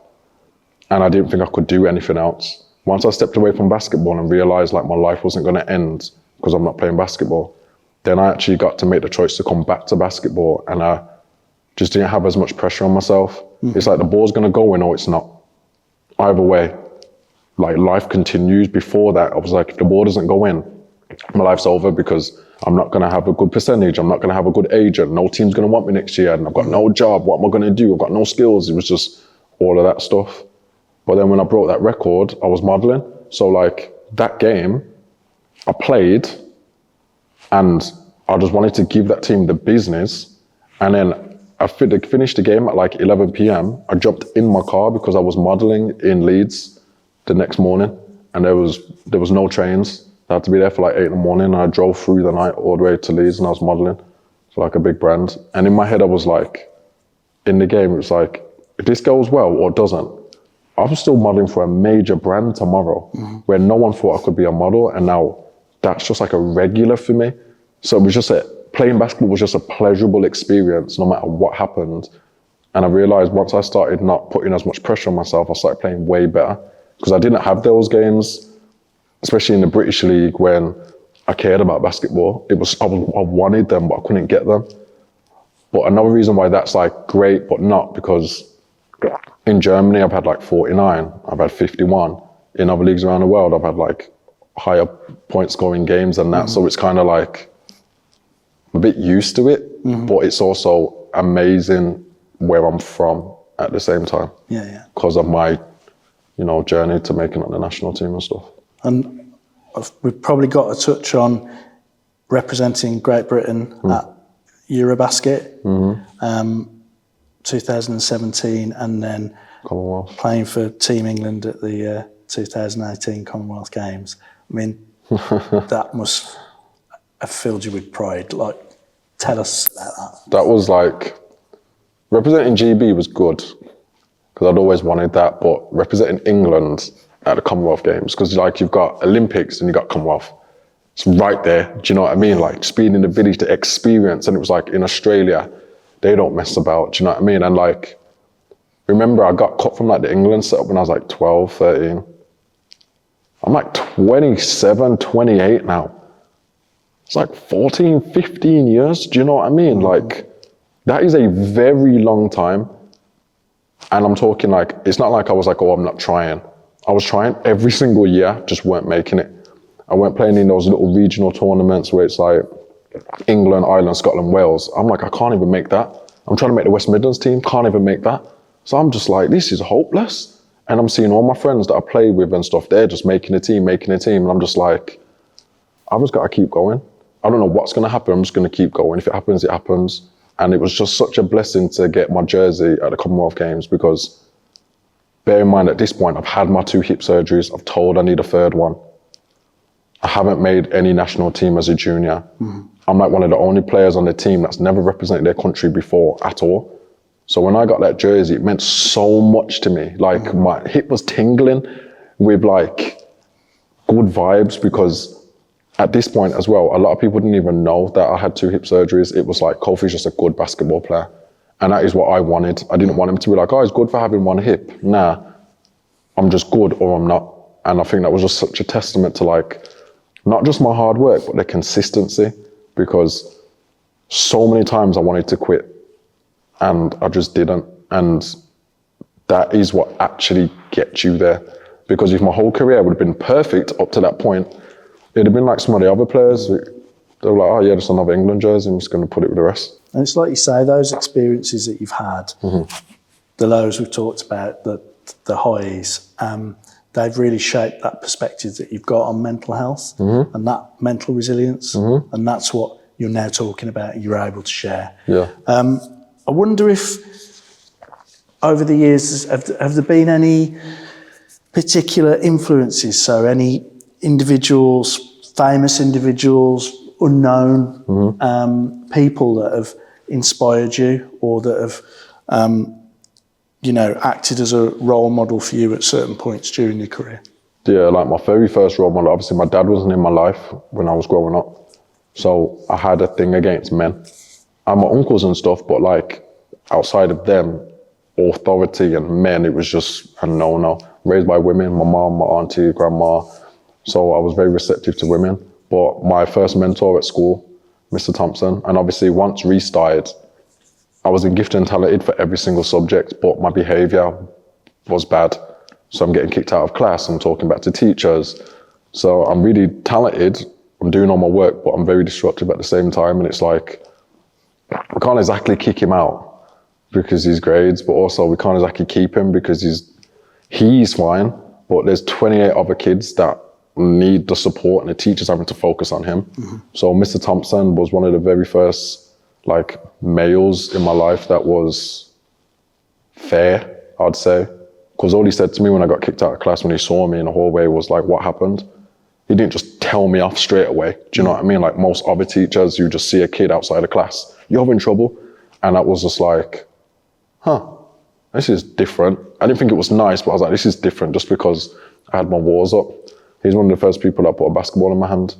And I didn't think I could do anything else. Once I stepped away from basketball and realized like my life wasn't going to end because I'm not playing basketball, then I actually got to make the choice to come back to basketball, and I just didn't have as much pressure on myself. It's like the ball's going to go in or it's not. Either way, like life continues. Before that, I was like, if the ball doesn't go in, my life's over because I'm not going to have a good percentage. I'm not going to have a good agent. No team's going to want me next year, and I've got no job. What am I going to do? I've got no skills. It was just all of that stuff. But then when I broke that record, I was modeling. So like that game, I played and I just wanted to give that team the business. And then I finished the game at like 11 p.m. I jumped in my car because I was modeling in Leeds the next morning, and there was no trains. I had to be there for like 8 in the morning, and I drove through the night all the way to Leeds, and I was modeling for like a big brand. And in my head, I was like, in the game, it was like, if this goes well or doesn't, I was still modeling for a major brand tomorrow, where no one thought I could be a model, and now that's just like a regular for me. So it was just playing basketball was just a pleasurable experience no matter what happened. And I realized once I started not putting as much pressure on myself, I started playing way better, because I didn't have those games, especially in the British League when I cared about basketball. I wanted them, but I couldn't get them. But another reason why that's like great, but not, because in Germany, I've had like 49, I've had 51. In other leagues around the world, I've had like higher point scoring games than that. So it's kind of like, I'm a bit used to it, but it's also amazing where I'm from at the same time. Yeah. Because of my, journey to making it the national team and stuff. And we've probably got to touch on representing Great Britain at Eurobasket, 2017, and then Commonwealth. playing for Team England at the 2018 Commonwealth Games. I mean, that must have filled you with pride. Like, tell us about that. That was like, representing GB was good, because I'd always wanted that, but representing England at the Commonwealth Games, because like you've got Olympics and you've got Commonwealth. It's right there, do you know what I mean? Like just being in the village, the experience, and it was like in Australia, they don't mess about, do you know what I mean? And like, remember I got cut from like the England setup when I was like 12, 13. I'm like 27, 28 now. It's like 14, 15 years, do you know what I mean? Like, that is a very long time. And I'm talking like, it's not like I was like, oh, I'm not trying. I was trying every single year, just weren't making it. I weren't playing in those little regional tournaments where it's like England, Ireland, Scotland, Wales. I'm like, I can't even make that. I'm trying to make the West Midlands team, can't even make that. So I'm just like, this is hopeless. And I'm seeing all my friends that I play with and stuff, they're just making a team. And I'm just like, I've just got to keep going. I don't know what's going to happen. I'm just going to keep going. If it happens, it happens. And it was just such a blessing to get my jersey at the Commonwealth Games, because bear in mind at this point, I've had my 2 hip surgeries. I've told I need a 3rd one. I haven't made any national team as a junior. I'm like one of the only players on the team that's never represented their country before at all. So when I got that jersey, it meant so much to me. Like my hip was tingling with like good vibes, because at this point as well, a lot of people didn't even know that I had 2 hip surgeries. It was like, Kofi's just a good basketball player. And that is what I wanted. I didn't want him to be like, oh, he's good for having 1 hip. Nah, I'm just good or I'm not. And I think that was just such a testament to like, not just my hard work, but the consistency, because so many times I wanted to quit and I just didn't. And that is what actually gets you there. Because if my whole career would have been perfect up to that point, it'd have been like some of the other players. They were like, oh yeah, just another England jersey, I'm just going to put it with the rest. And it's like you say, those experiences that you've had, the lows we've talked about, the highs, they've really shaped that perspective that you've got on mental health and that mental resilience. And that's what you're now talking about and you're able to share. Yeah. I wonder if over the years, have there been any particular influences? So any individuals, famous individuals, unknown people that have inspired you or that have, acted as a role model for you at certain points during your career? Yeah, like my very first role model, obviously my dad wasn't in my life when I was growing up. So I had a thing against men. And my uncles and stuff, but like outside of them, authority and men, it was just a no-no. Raised by women, my mom, my auntie, grandma. So I was very receptive to women. But my first mentor at school, Mr. Thompson, and obviously once restarted, I was gifted and talented for every single subject, but my behavior was bad. So I'm getting kicked out of class, I'm talking back to teachers. So I'm really talented, I'm doing all my work, but I'm very disruptive at the same time. And it's like, we can't exactly kick him out because he's grades, but also we can't exactly keep him because he's fine, but there's 28 other kids that need the support and the teachers having to focus on him. So Mr. Thompson was one of the very first like males in my life that was fair, I'd say. Because all he said to me when I got kicked out of class, when he saw me in the hallway, was like, what happened? He didn't just tell me off straight away. Do you know what I mean? Like most other teachers, you just see a kid outside of class, you're in trouble. And that was just like, this is different. I didn't think it was nice, but I was like, this is different just because I had my walls up. He's one of the first people that put a basketball in my hand.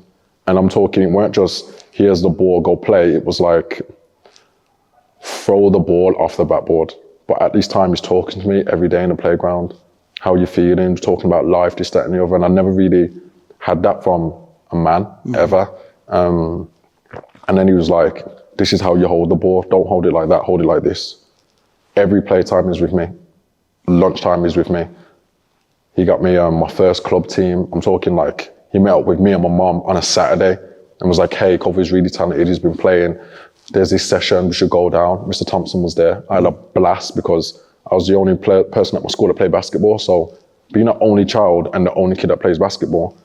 And I'm talking, it weren't just, here's the ball, go play. It was like, throw the ball off the backboard. But at this time, he's talking to me every day in the playground. How are you feeling? Talking about life, this, that, and the other. And I never really had that from a man, ever. And then he was like, this is how you hold the ball. Don't hold it like that, hold it like this. Every playtime is with me. Lunchtime is with me. He got me my first club team. I'm talking like, he met up with me and my mom on a Saturday and was like, hey, Kofi's really talented, he's been playing. There's this session, we should go down. Mr. Thompson was there. I had a blast because I was the only person at my school that played basketball. So being the only child and the only kid that plays basketball,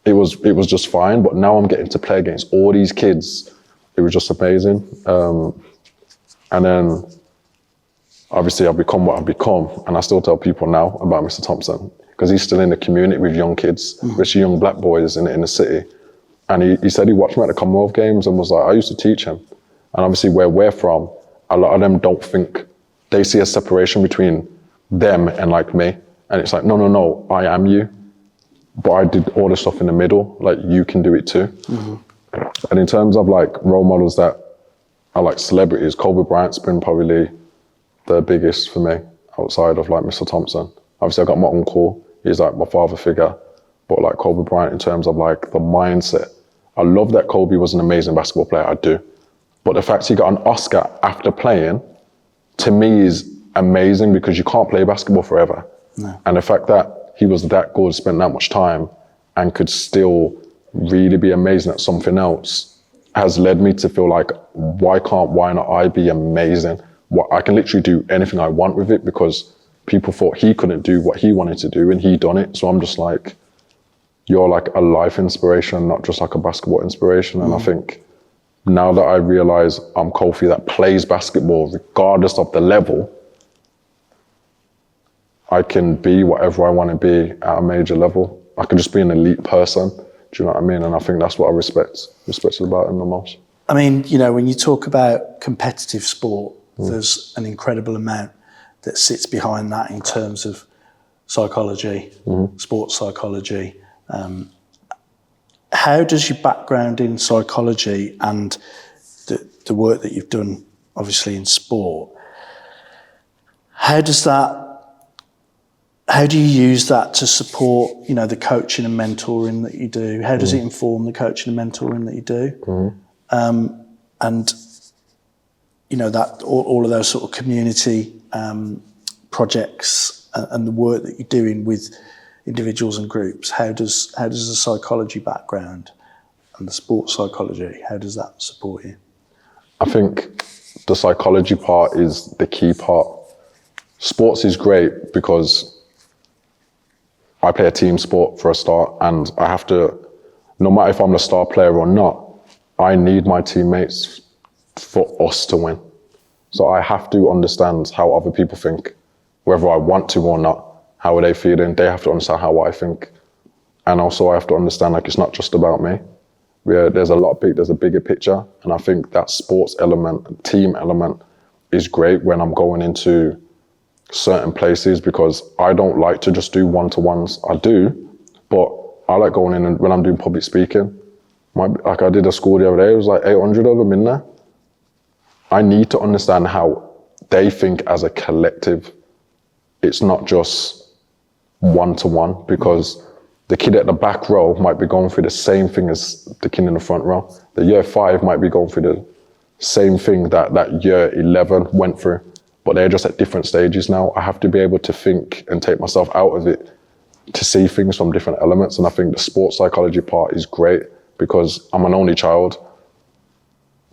it was just fine. But now I'm getting to play against all these kids. It was just amazing. And then obviously I've become what I've become. And I still tell people now about Mr. Thompson because he's still in the community with young kids, especially young black boys in the city. And he said he watched me at the Commonwealth Games and was like, I used to teach him. And obviously where we're from, a lot of them don't think, they see a separation between them and like me. And it's like, no, I am you. But I did all the stuff in the middle, like you can do it too. And in terms of like role models that are like celebrities, Kobe Bryant's been probably the biggest for me outside of like Mr. Thompson. Obviously I got my uncle, he's like my father figure, but like Kobe Bryant in terms of like the mindset. I love that Kobe was an amazing basketball player, I do. But the fact he got an Oscar after playing, to me is amazing because you can't play basketball forever. No. And the fact that he was that good, spent that much time and could still really be amazing at something else has led me to feel like, why not I be amazing? I can literally do anything I want with it because people thought he couldn't do what he wanted to do and he done it. So I'm just like, you're like a life inspiration, not just like a basketball inspiration. And I think now that I realize I'm Kofi that plays basketball regardless of the level, I can be whatever I want to be at a major level. I can just be an elite person. Do you know what I mean? And I think that's what I respect about him the most. I mean, you know, when you talk about competitive sport, there's an incredible amount that sits behind that in terms of psychology, sports psychology. How does your background in psychology and the work that you've done, obviously in sport, how does that how do you use that to support, the coaching and mentoring that you do? How does it inform the coaching and mentoring that you do? And, that all of those sort of community projects and the work that you're doing with individuals and groups, how does the psychology background and the sports psychology, how does that support you? I think the psychology part is the key part. Sports is great because I play a team sport for a start, and I have to, no matter if I'm the star player or not, I need my teammates for us to win. So I have to understand how other people think, whether I want to or not. How are they feeling? They have to understand how I think. And also I have to understand, it's not just about me. There's a bigger picture. And I think that sports element, team element is great when I'm going into certain places, because I don't like to just do one-to-ones. I do, but I like going in and when I'm doing public speaking. Like I did a school the other day, it was like 800 of them in there. I need to understand how they think as a collective. It's not just one-to-one, because the kid at the back row might be going through the same thing as the kid in the front row. The year 5 might be going through the same thing that year 11 went through, but they're just at different stages now. I have to be able to think and take myself out of it to see things from different elements. And I think the sports psychology part is great because I'm an only child.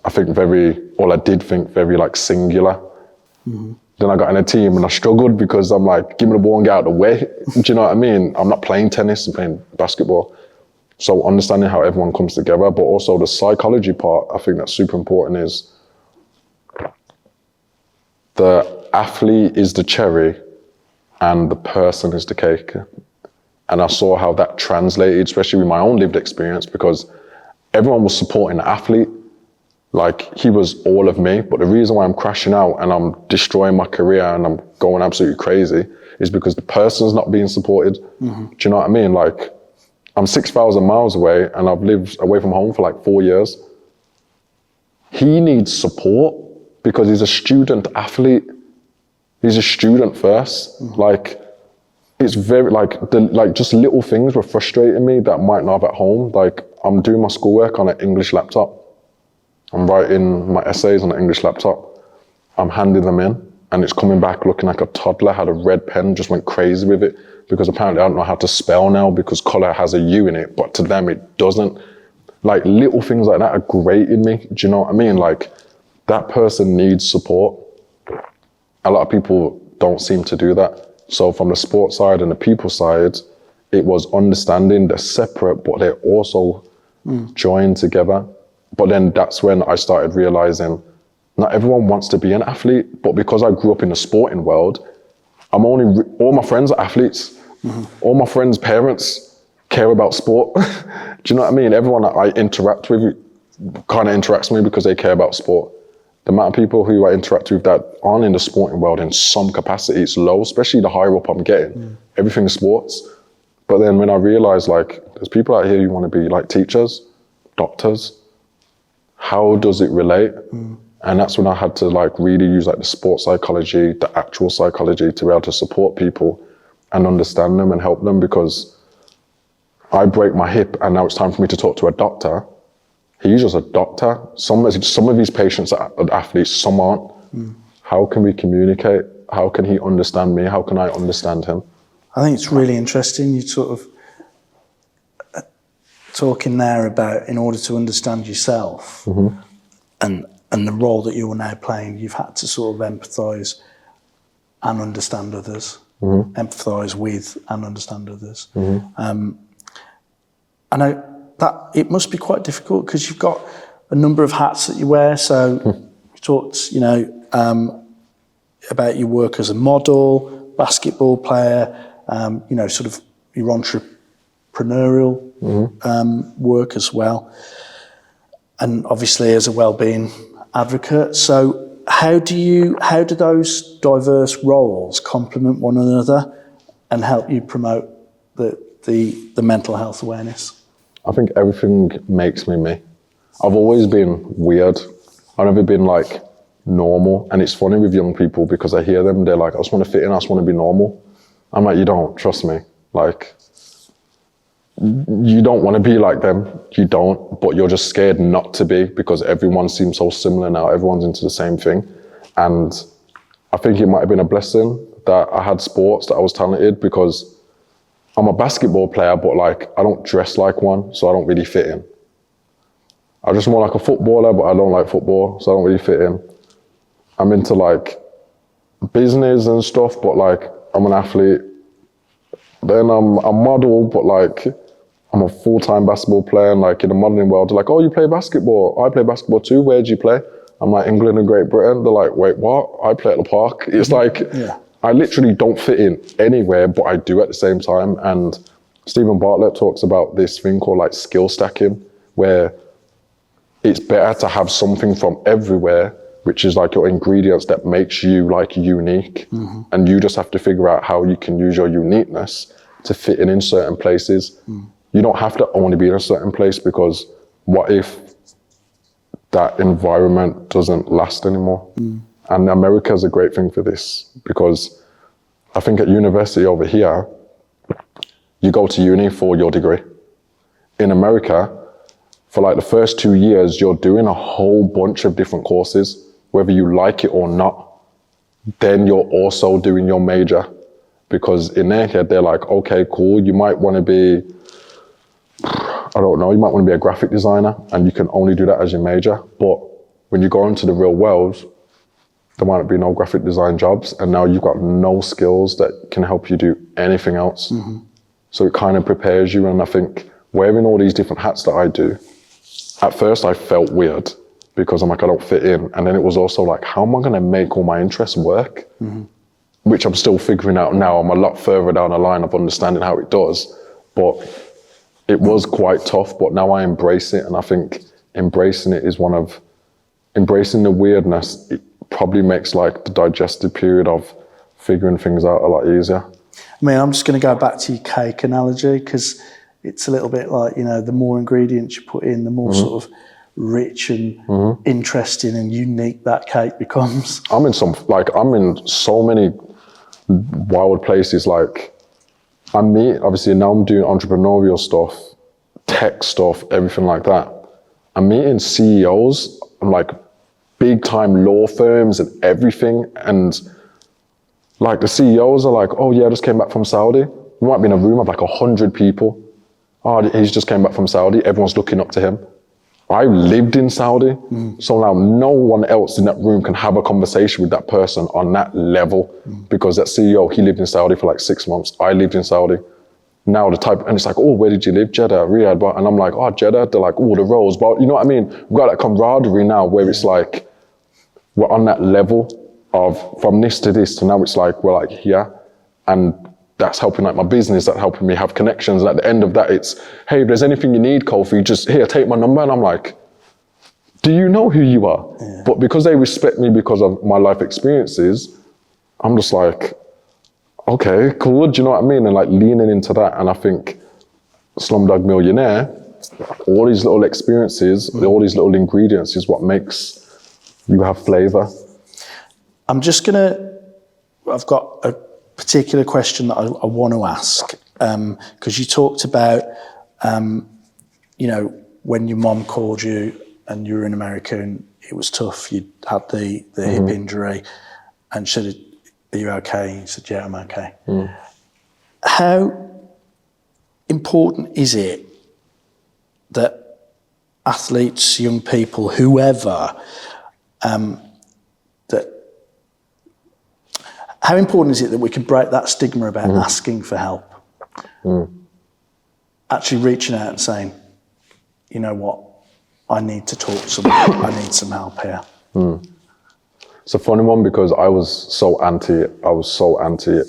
I did think very like singular. Then I got in a team and I struggled because I'm like, give me the ball and get out of the way. Do you know what I mean? I'm not playing tennis, I'm playing basketball. So understanding how everyone comes together, but also the psychology part, I think that's super important, is the athlete is the cherry and the person is the cake. And I saw how that translated, especially with my own lived experience, because everyone was supporting the athlete. Like, he was all of me, but the reason why I'm crashing out and I'm destroying my career and I'm going absolutely crazy is because the person's not being supported. Do you know what I mean? Like, I'm 6,000 miles away and I've lived away from home for like 4 years. He needs support because he's a student athlete. He's a student first. Like, it's very, just little things were frustrating me that I might not have at home. Like, I'm doing my schoolwork on an English laptop. I'm writing my essays on an English laptop. I'm handing them in and it's coming back looking like a toddler, had a red pen, just went crazy with it because apparently I don't know how to spell now because colour has a U in it, but to them it doesn't. Like, little things like that are grating me. Do you know what I mean? Like, that person needs support. A lot of people don't seem to do that. So from the sports side and the people side, it was understanding they're separate, but they're also joined together. But then that's when I started realizing not everyone wants to be an athlete, but because I grew up in the sporting world, all my friends are athletes. All my friends' parents care about sport. Do you know what I mean? Everyone that I interact with kind of interacts with me because they care about sport. The amount of people who I interact with that aren't in the sporting world in some capacity, it's low, especially the higher up I'm getting. Everything is sports. But then when I realized, like, there's people out here who want to be like teachers, doctors. How does it relate? And that's when I had to like really use like the sports psychology, the actual psychology to be able to support people and understand them and help them, because I break my hip and now it's time for me to talk to a doctor. He's just a doctor. Some of these patients are athletes, some aren't. How can we communicate? How can he understand me? How can I understand him? I think it's really interesting. You sort of talking there about, in order to understand yourself and the role that you're now playing, you've had to sort of empathise and understand others, empathise with and understand others. I know that it must be quite difficult because you've got a number of hats that you wear. So you talked, about your work as a model, basketball player, sort of your entrepreneurial work as well, and obviously as a wellbeing advocate. So how do those diverse roles complement one another and help you promote the mental health awareness? I think everything makes me me. I've always been weird. I've never been like normal. And it's funny with young people because I hear them, they're like, I just want to fit in, I just want to be normal. I'm like, you don't, trust me. Like, you don't want to be like them. You don't, but you're just scared not to be because everyone seems so similar now. Everyone's into the same thing. And I think it might have been a blessing that I had sports, that I was talented, because I'm a basketball player, but like, I don't dress like one, so I don't really fit in. I'm just more like a footballer, but I don't like football, so I don't really fit in. I'm into like business and stuff, but like, I'm an athlete. Then I'm a model, but like, I'm a full-time basketball player, and like in the modeling world, they're like, oh, you play basketball? I play basketball too. Where do you play? I'm like, England and Great Britain. They're like, wait, what? I play at the park. It's like, I literally don't fit in anywhere, but I do at the same time. And Stephen Bartlett talks about this thing called like skill stacking, where it's better to have something from everywhere, which is like your ingredients that makes you like unique. And you just have to figure out how you can use your uniqueness to fit in certain places. You don't have to only be in a certain place, because what if that environment doesn't last anymore? And America is a great thing for this, because I think at university over here, you go to uni for your degree. In America, for like the first 2 years, you're doing a whole bunch of different courses, whether you like it or not. Then you're also doing your major, because in their head, they're like, okay, cool, you might want to be, I don't know, you might want to be a graphic designer, and you can only do that as your major. But when you go into the real world, there might be no graphic design jobs, and now you've got no skills that can help you do anything else. So it kind of prepares you. And I think wearing all these different hats that I do, at first I felt weird, because I'm like, I don't fit in. And then it was also like, how am I going to make all my interests work? Which I'm still figuring out now. I'm a lot further down the line of understanding how it does. But it was quite tough, but now I embrace it. And I think embracing it is embracing the weirdness, it probably makes like the digestive period of figuring things out a lot easier. I mean, I'm just going to go back to your cake analogy, because it's a little bit like, the more ingredients you put in, the more sort of rich and interesting and unique that cake becomes. I'm in so many wild places. Like, obviously now I'm doing entrepreneurial stuff, tech stuff, everything like that. I'm meeting CEOs, I'm like big time law firms and everything. And like the CEOs are like, oh yeah, I just came back from Saudi. We might be in a room of like 100 people. Oh, he's just came back from Saudi. Everyone's looking up to him. I lived in Saudi, so now no one else in that room can have a conversation with that person on that level, because that CEO, he lived in Saudi for like 6 months. I lived in Saudi. Now and it's like, oh, where did you live? Jeddah, Riyadh. And I'm like, oh, Jeddah. They're like, oh, the roads. But you know what I mean? We've got that camaraderie now where it's like, we're on that level of from this to this to now it's like, we're like here. And that's helping like my business, that's helping me have connections. And at the end of that, it's, hey, if there's anything you need, Kofi, just here, take my number. And I'm like, do you know who you are? Yeah. But because they respect me because of my life experiences, I'm just like, okay, cool. Do you know what I mean? And like leaning into that. And I think Slumdog Millionaire, all these little experiences, all these little ingredients is what makes you have flavor. I've got a particular question that I want to ask, because you talked about, when your mom called you and you were in America and it was tough, you had the hip injury, and she said, are you okay? You said, yeah, I'm okay. How important is it that athletes, young people, whoever, how important is it that we can break that stigma about asking for help? Actually reaching out and saying, you know what, I need to talk to someone, I need some help here. It's a funny one, because I was so anti it,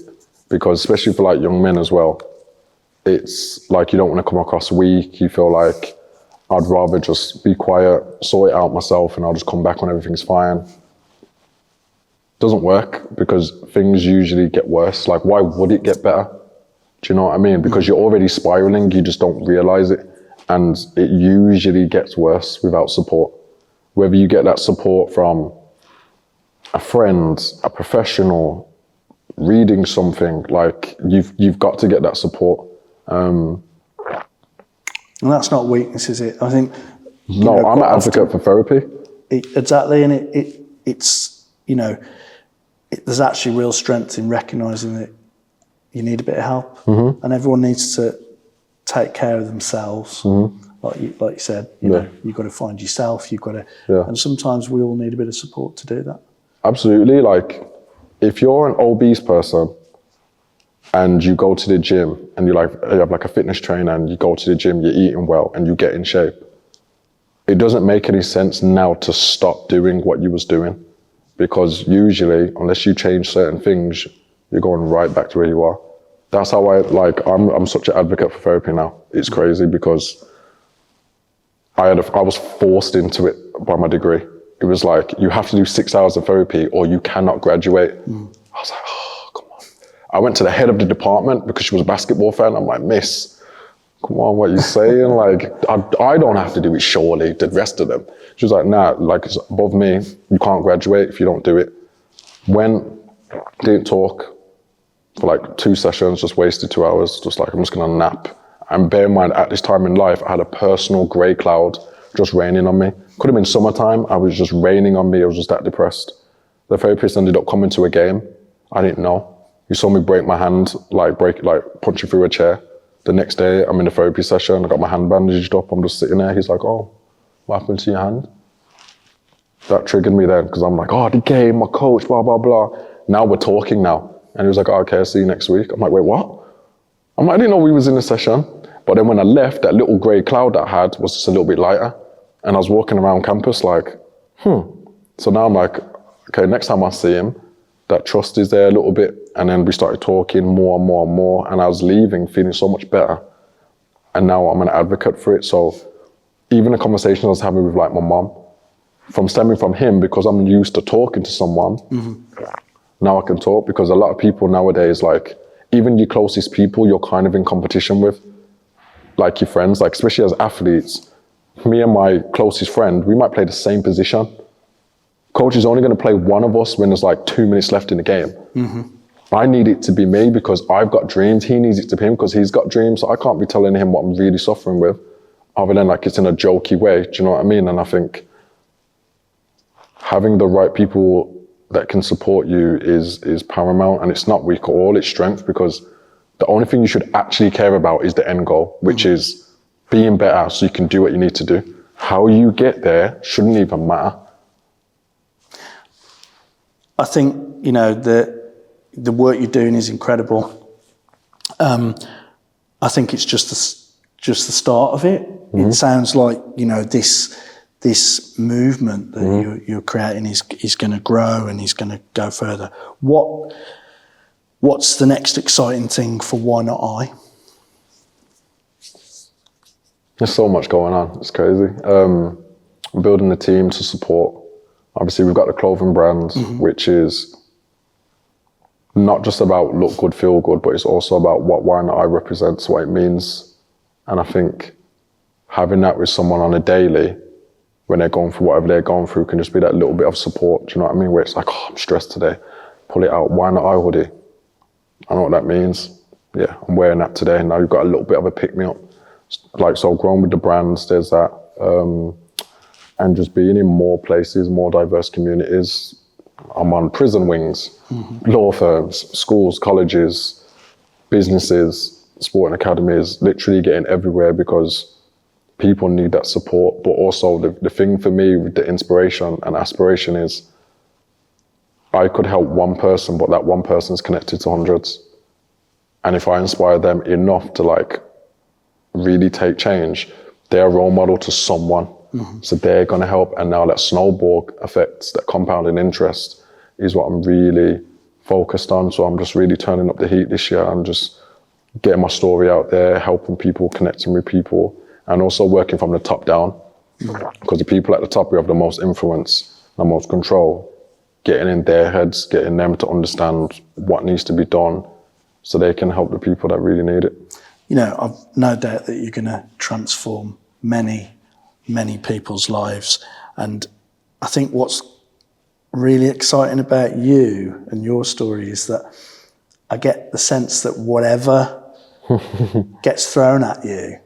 because especially for like young men as well, it's like you don't want to come across weak. You feel like I'd rather just be quiet, sort it out myself, and I'll just come back when everything's fine. Doesn't work, because things usually get worse. Like, why would it get better? Do you know what I mean? Because you're already spiraling, you just don't realize it. And it usually gets worse without support. Whether you get that support from a friend, a professional, reading something, like you've got to get that support. And that's not weakness, is it? I think. No, I'm an advocate for therapy. Exactly, and it's there's actually real strength in recognising that you need a bit of help, and everyone needs to take care of themselves. Like you said, you know, you've got to find yourself. You've got to, and sometimes we all need a bit of support to do that. Absolutely. Like, if you're an obese person and you go to the gym and you have like a fitness trainer and you go to the gym, you're eating well and you get in shape, it doesn't make any sense now to stop doing what you was doing, because usually, unless you change certain things, you're going right back to where you are. That's how I'm such an advocate for therapy now. It's crazy because I was forced into it by my degree. It was like, you have to do 6 hours of therapy or you cannot graduate. I was like, oh, come on. I went to the head of the department because she was a basketball fan. I'm like, miss, come on, what are you saying? Like, I don't have to do it, surely, the rest of them. She was like, nah, like, it's above me. You can't graduate if you don't do it. Didn't talk for like 2 sessions, just wasted 2 hours, just like, I'm just gonna nap. And bear in mind, at this time in life, I had a personal grey cloud just raining on me. Could have been summertime, I was just raining on me, I was just that depressed. The therapist ended up coming to a game. I didn't know. He saw me break my hand, punching through a chair. The next day, I'm in a therapy session, I got my hand bandaged up, I'm just sitting there. He's like, oh, what happened to your hand? That triggered me then, because I'm like, oh, the game, my coach, blah, blah, blah. Now we're talking now. And he was like, oh, okay, I'll see you next week. I'm like, wait, what? I'm like, I didn't know we was in a session. But then when I left, that little grey cloud that I had was just a little bit lighter. And I was walking around campus like, So now I'm like, okay, next time I see him, that trust is there a little bit. And then we started talking more and more and more. And I was leaving feeling so much better. And now I'm an advocate for it. So even the conversations I was having with like my mom, stemming from him, because I'm used to talking to someone, now I can talk, because a lot of people nowadays, like, even your closest people, you're kind of in competition with, like your friends, like especially as athletes. Me and my closest friend, we might play the same position. Coach is only going to play one of us when there's like 2 minutes left in the game. I need it to be me because I've got dreams. He needs it to be him because he's got dreams. So I can't be telling him what I'm really suffering with, other than like it's in a jokey way. Do you know what I mean? And I think having the right people that can support you is paramount, and it's not weak at all, it's strength, because the only thing you should actually care about is the end goal, which is being better so you can do what you need to do. How you get there shouldn't even matter. I think, you know, the work you're doing is incredible. I think it's just the start of it. It sounds like, you know, this movement that you're creating is going to grow and is going to go further. What's the next exciting thing for Why Not I? There's so much going on. It's crazy. I'm building a team to support. Obviously, we've got the clothing brand, which is not just about look good, feel good, but it's also about what Why Not I represents, what it means. And I think having that with someone on a daily, when they're going through whatever they're going through, can just be that little bit of support. Do you know what I mean? Where it's like, oh, I'm stressed today. Pull it out. Why Not I hoodie? I know what that means. Yeah, I'm wearing that today. Now you've got a little bit of a pick-me-up. Like, so growing with the brands, there's that. And just being in more places, more diverse communities. I'm on prison wings, law firms, schools, colleges, businesses, sporting academies, literally getting everywhere, because people need that support. But also the thing for me with the inspiration and aspiration is I could help one person, but that one person's connected to hundreds. And if I inspire them enough to like really take change, they're a role model to someone. So they're going to help. And now that snowball effect, that compounding interest, is what I'm really focused on. So I'm just really turning up the heat this year. I'm just getting my story out there, helping people, connecting with people, and also working from the top down. Because the people at the top, we have the most influence, the most control. Getting in their heads, getting them to understand what needs to be done so they can help the people that really need it. You know, I've no doubt that you're going to transform many people's lives. And I think what's really exciting about you and your story is that I get the sense that whatever gets thrown at you,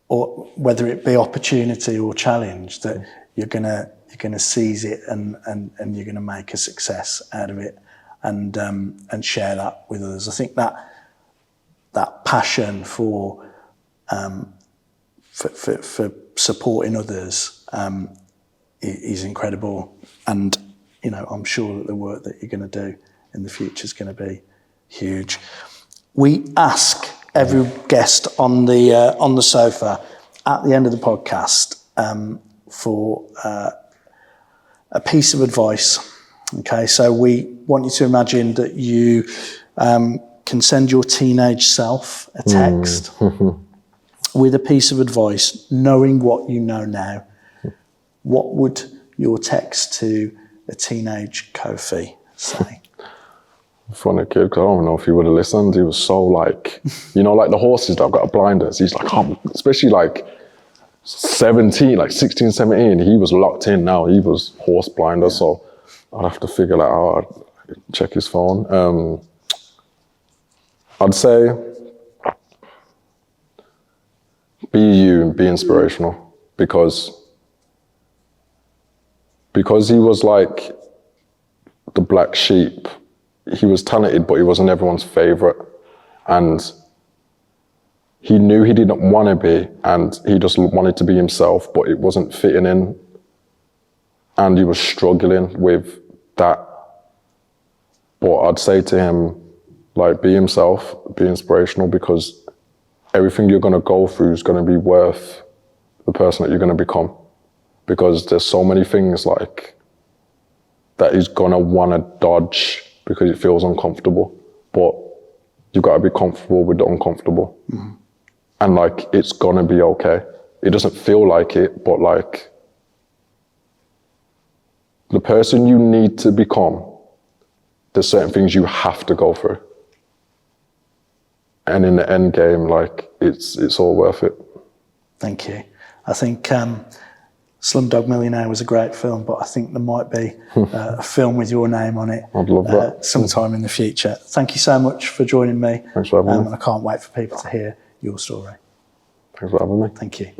or whether it be opportunity or challenge, that you're gonna seize it and you're gonna make a success out of it, and share that with others. I think that passion for supporting others is incredible, and I'm sure that the work that you're going to do in the future is going to be huge. We ask every guest on the sofa at the end of the podcast for a piece of advice. Okay, so we want you to imagine that you can send your teenage self a text with a piece of advice, knowing what you know now. What would your text to a teenage Kofi say? Funny kid, 'cause I don't know if he would have listened. He was so like, like the horses that have got blinders. He's like, especially like 17, like 16, 17. He was locked in now. He was horse blinder, so I'd have to figure that out. I'd check his phone. I'd say, be you and be inspirational, because he was like the black sheep. He was talented, but he wasn't everyone's favorite. And he knew he didn't want to be, and he just wanted to be himself, but it wasn't fitting in. And he was struggling with that. But I'd say to him, like, be himself, be inspirational, because everything you're going to go through is going to be worth the person that you're going to become. Because there's so many things like that he's going to want to dodge because it feels uncomfortable. But you've got to be comfortable with the uncomfortable. Mm-hmm. And like, it's going to be okay. It doesn't feel like it, but like, the person you need to become, there's certain things you have to go through. And in the end game, like, it's all worth it. Thank you. I think Slumdog Millionaire was a great film, but I think there might be a film with your name on it. I'd love that. Sometime in the future. Thank you so much for joining me. Thanks for having me. And I can't wait for people to hear your story. Thanks for having me. Thank you.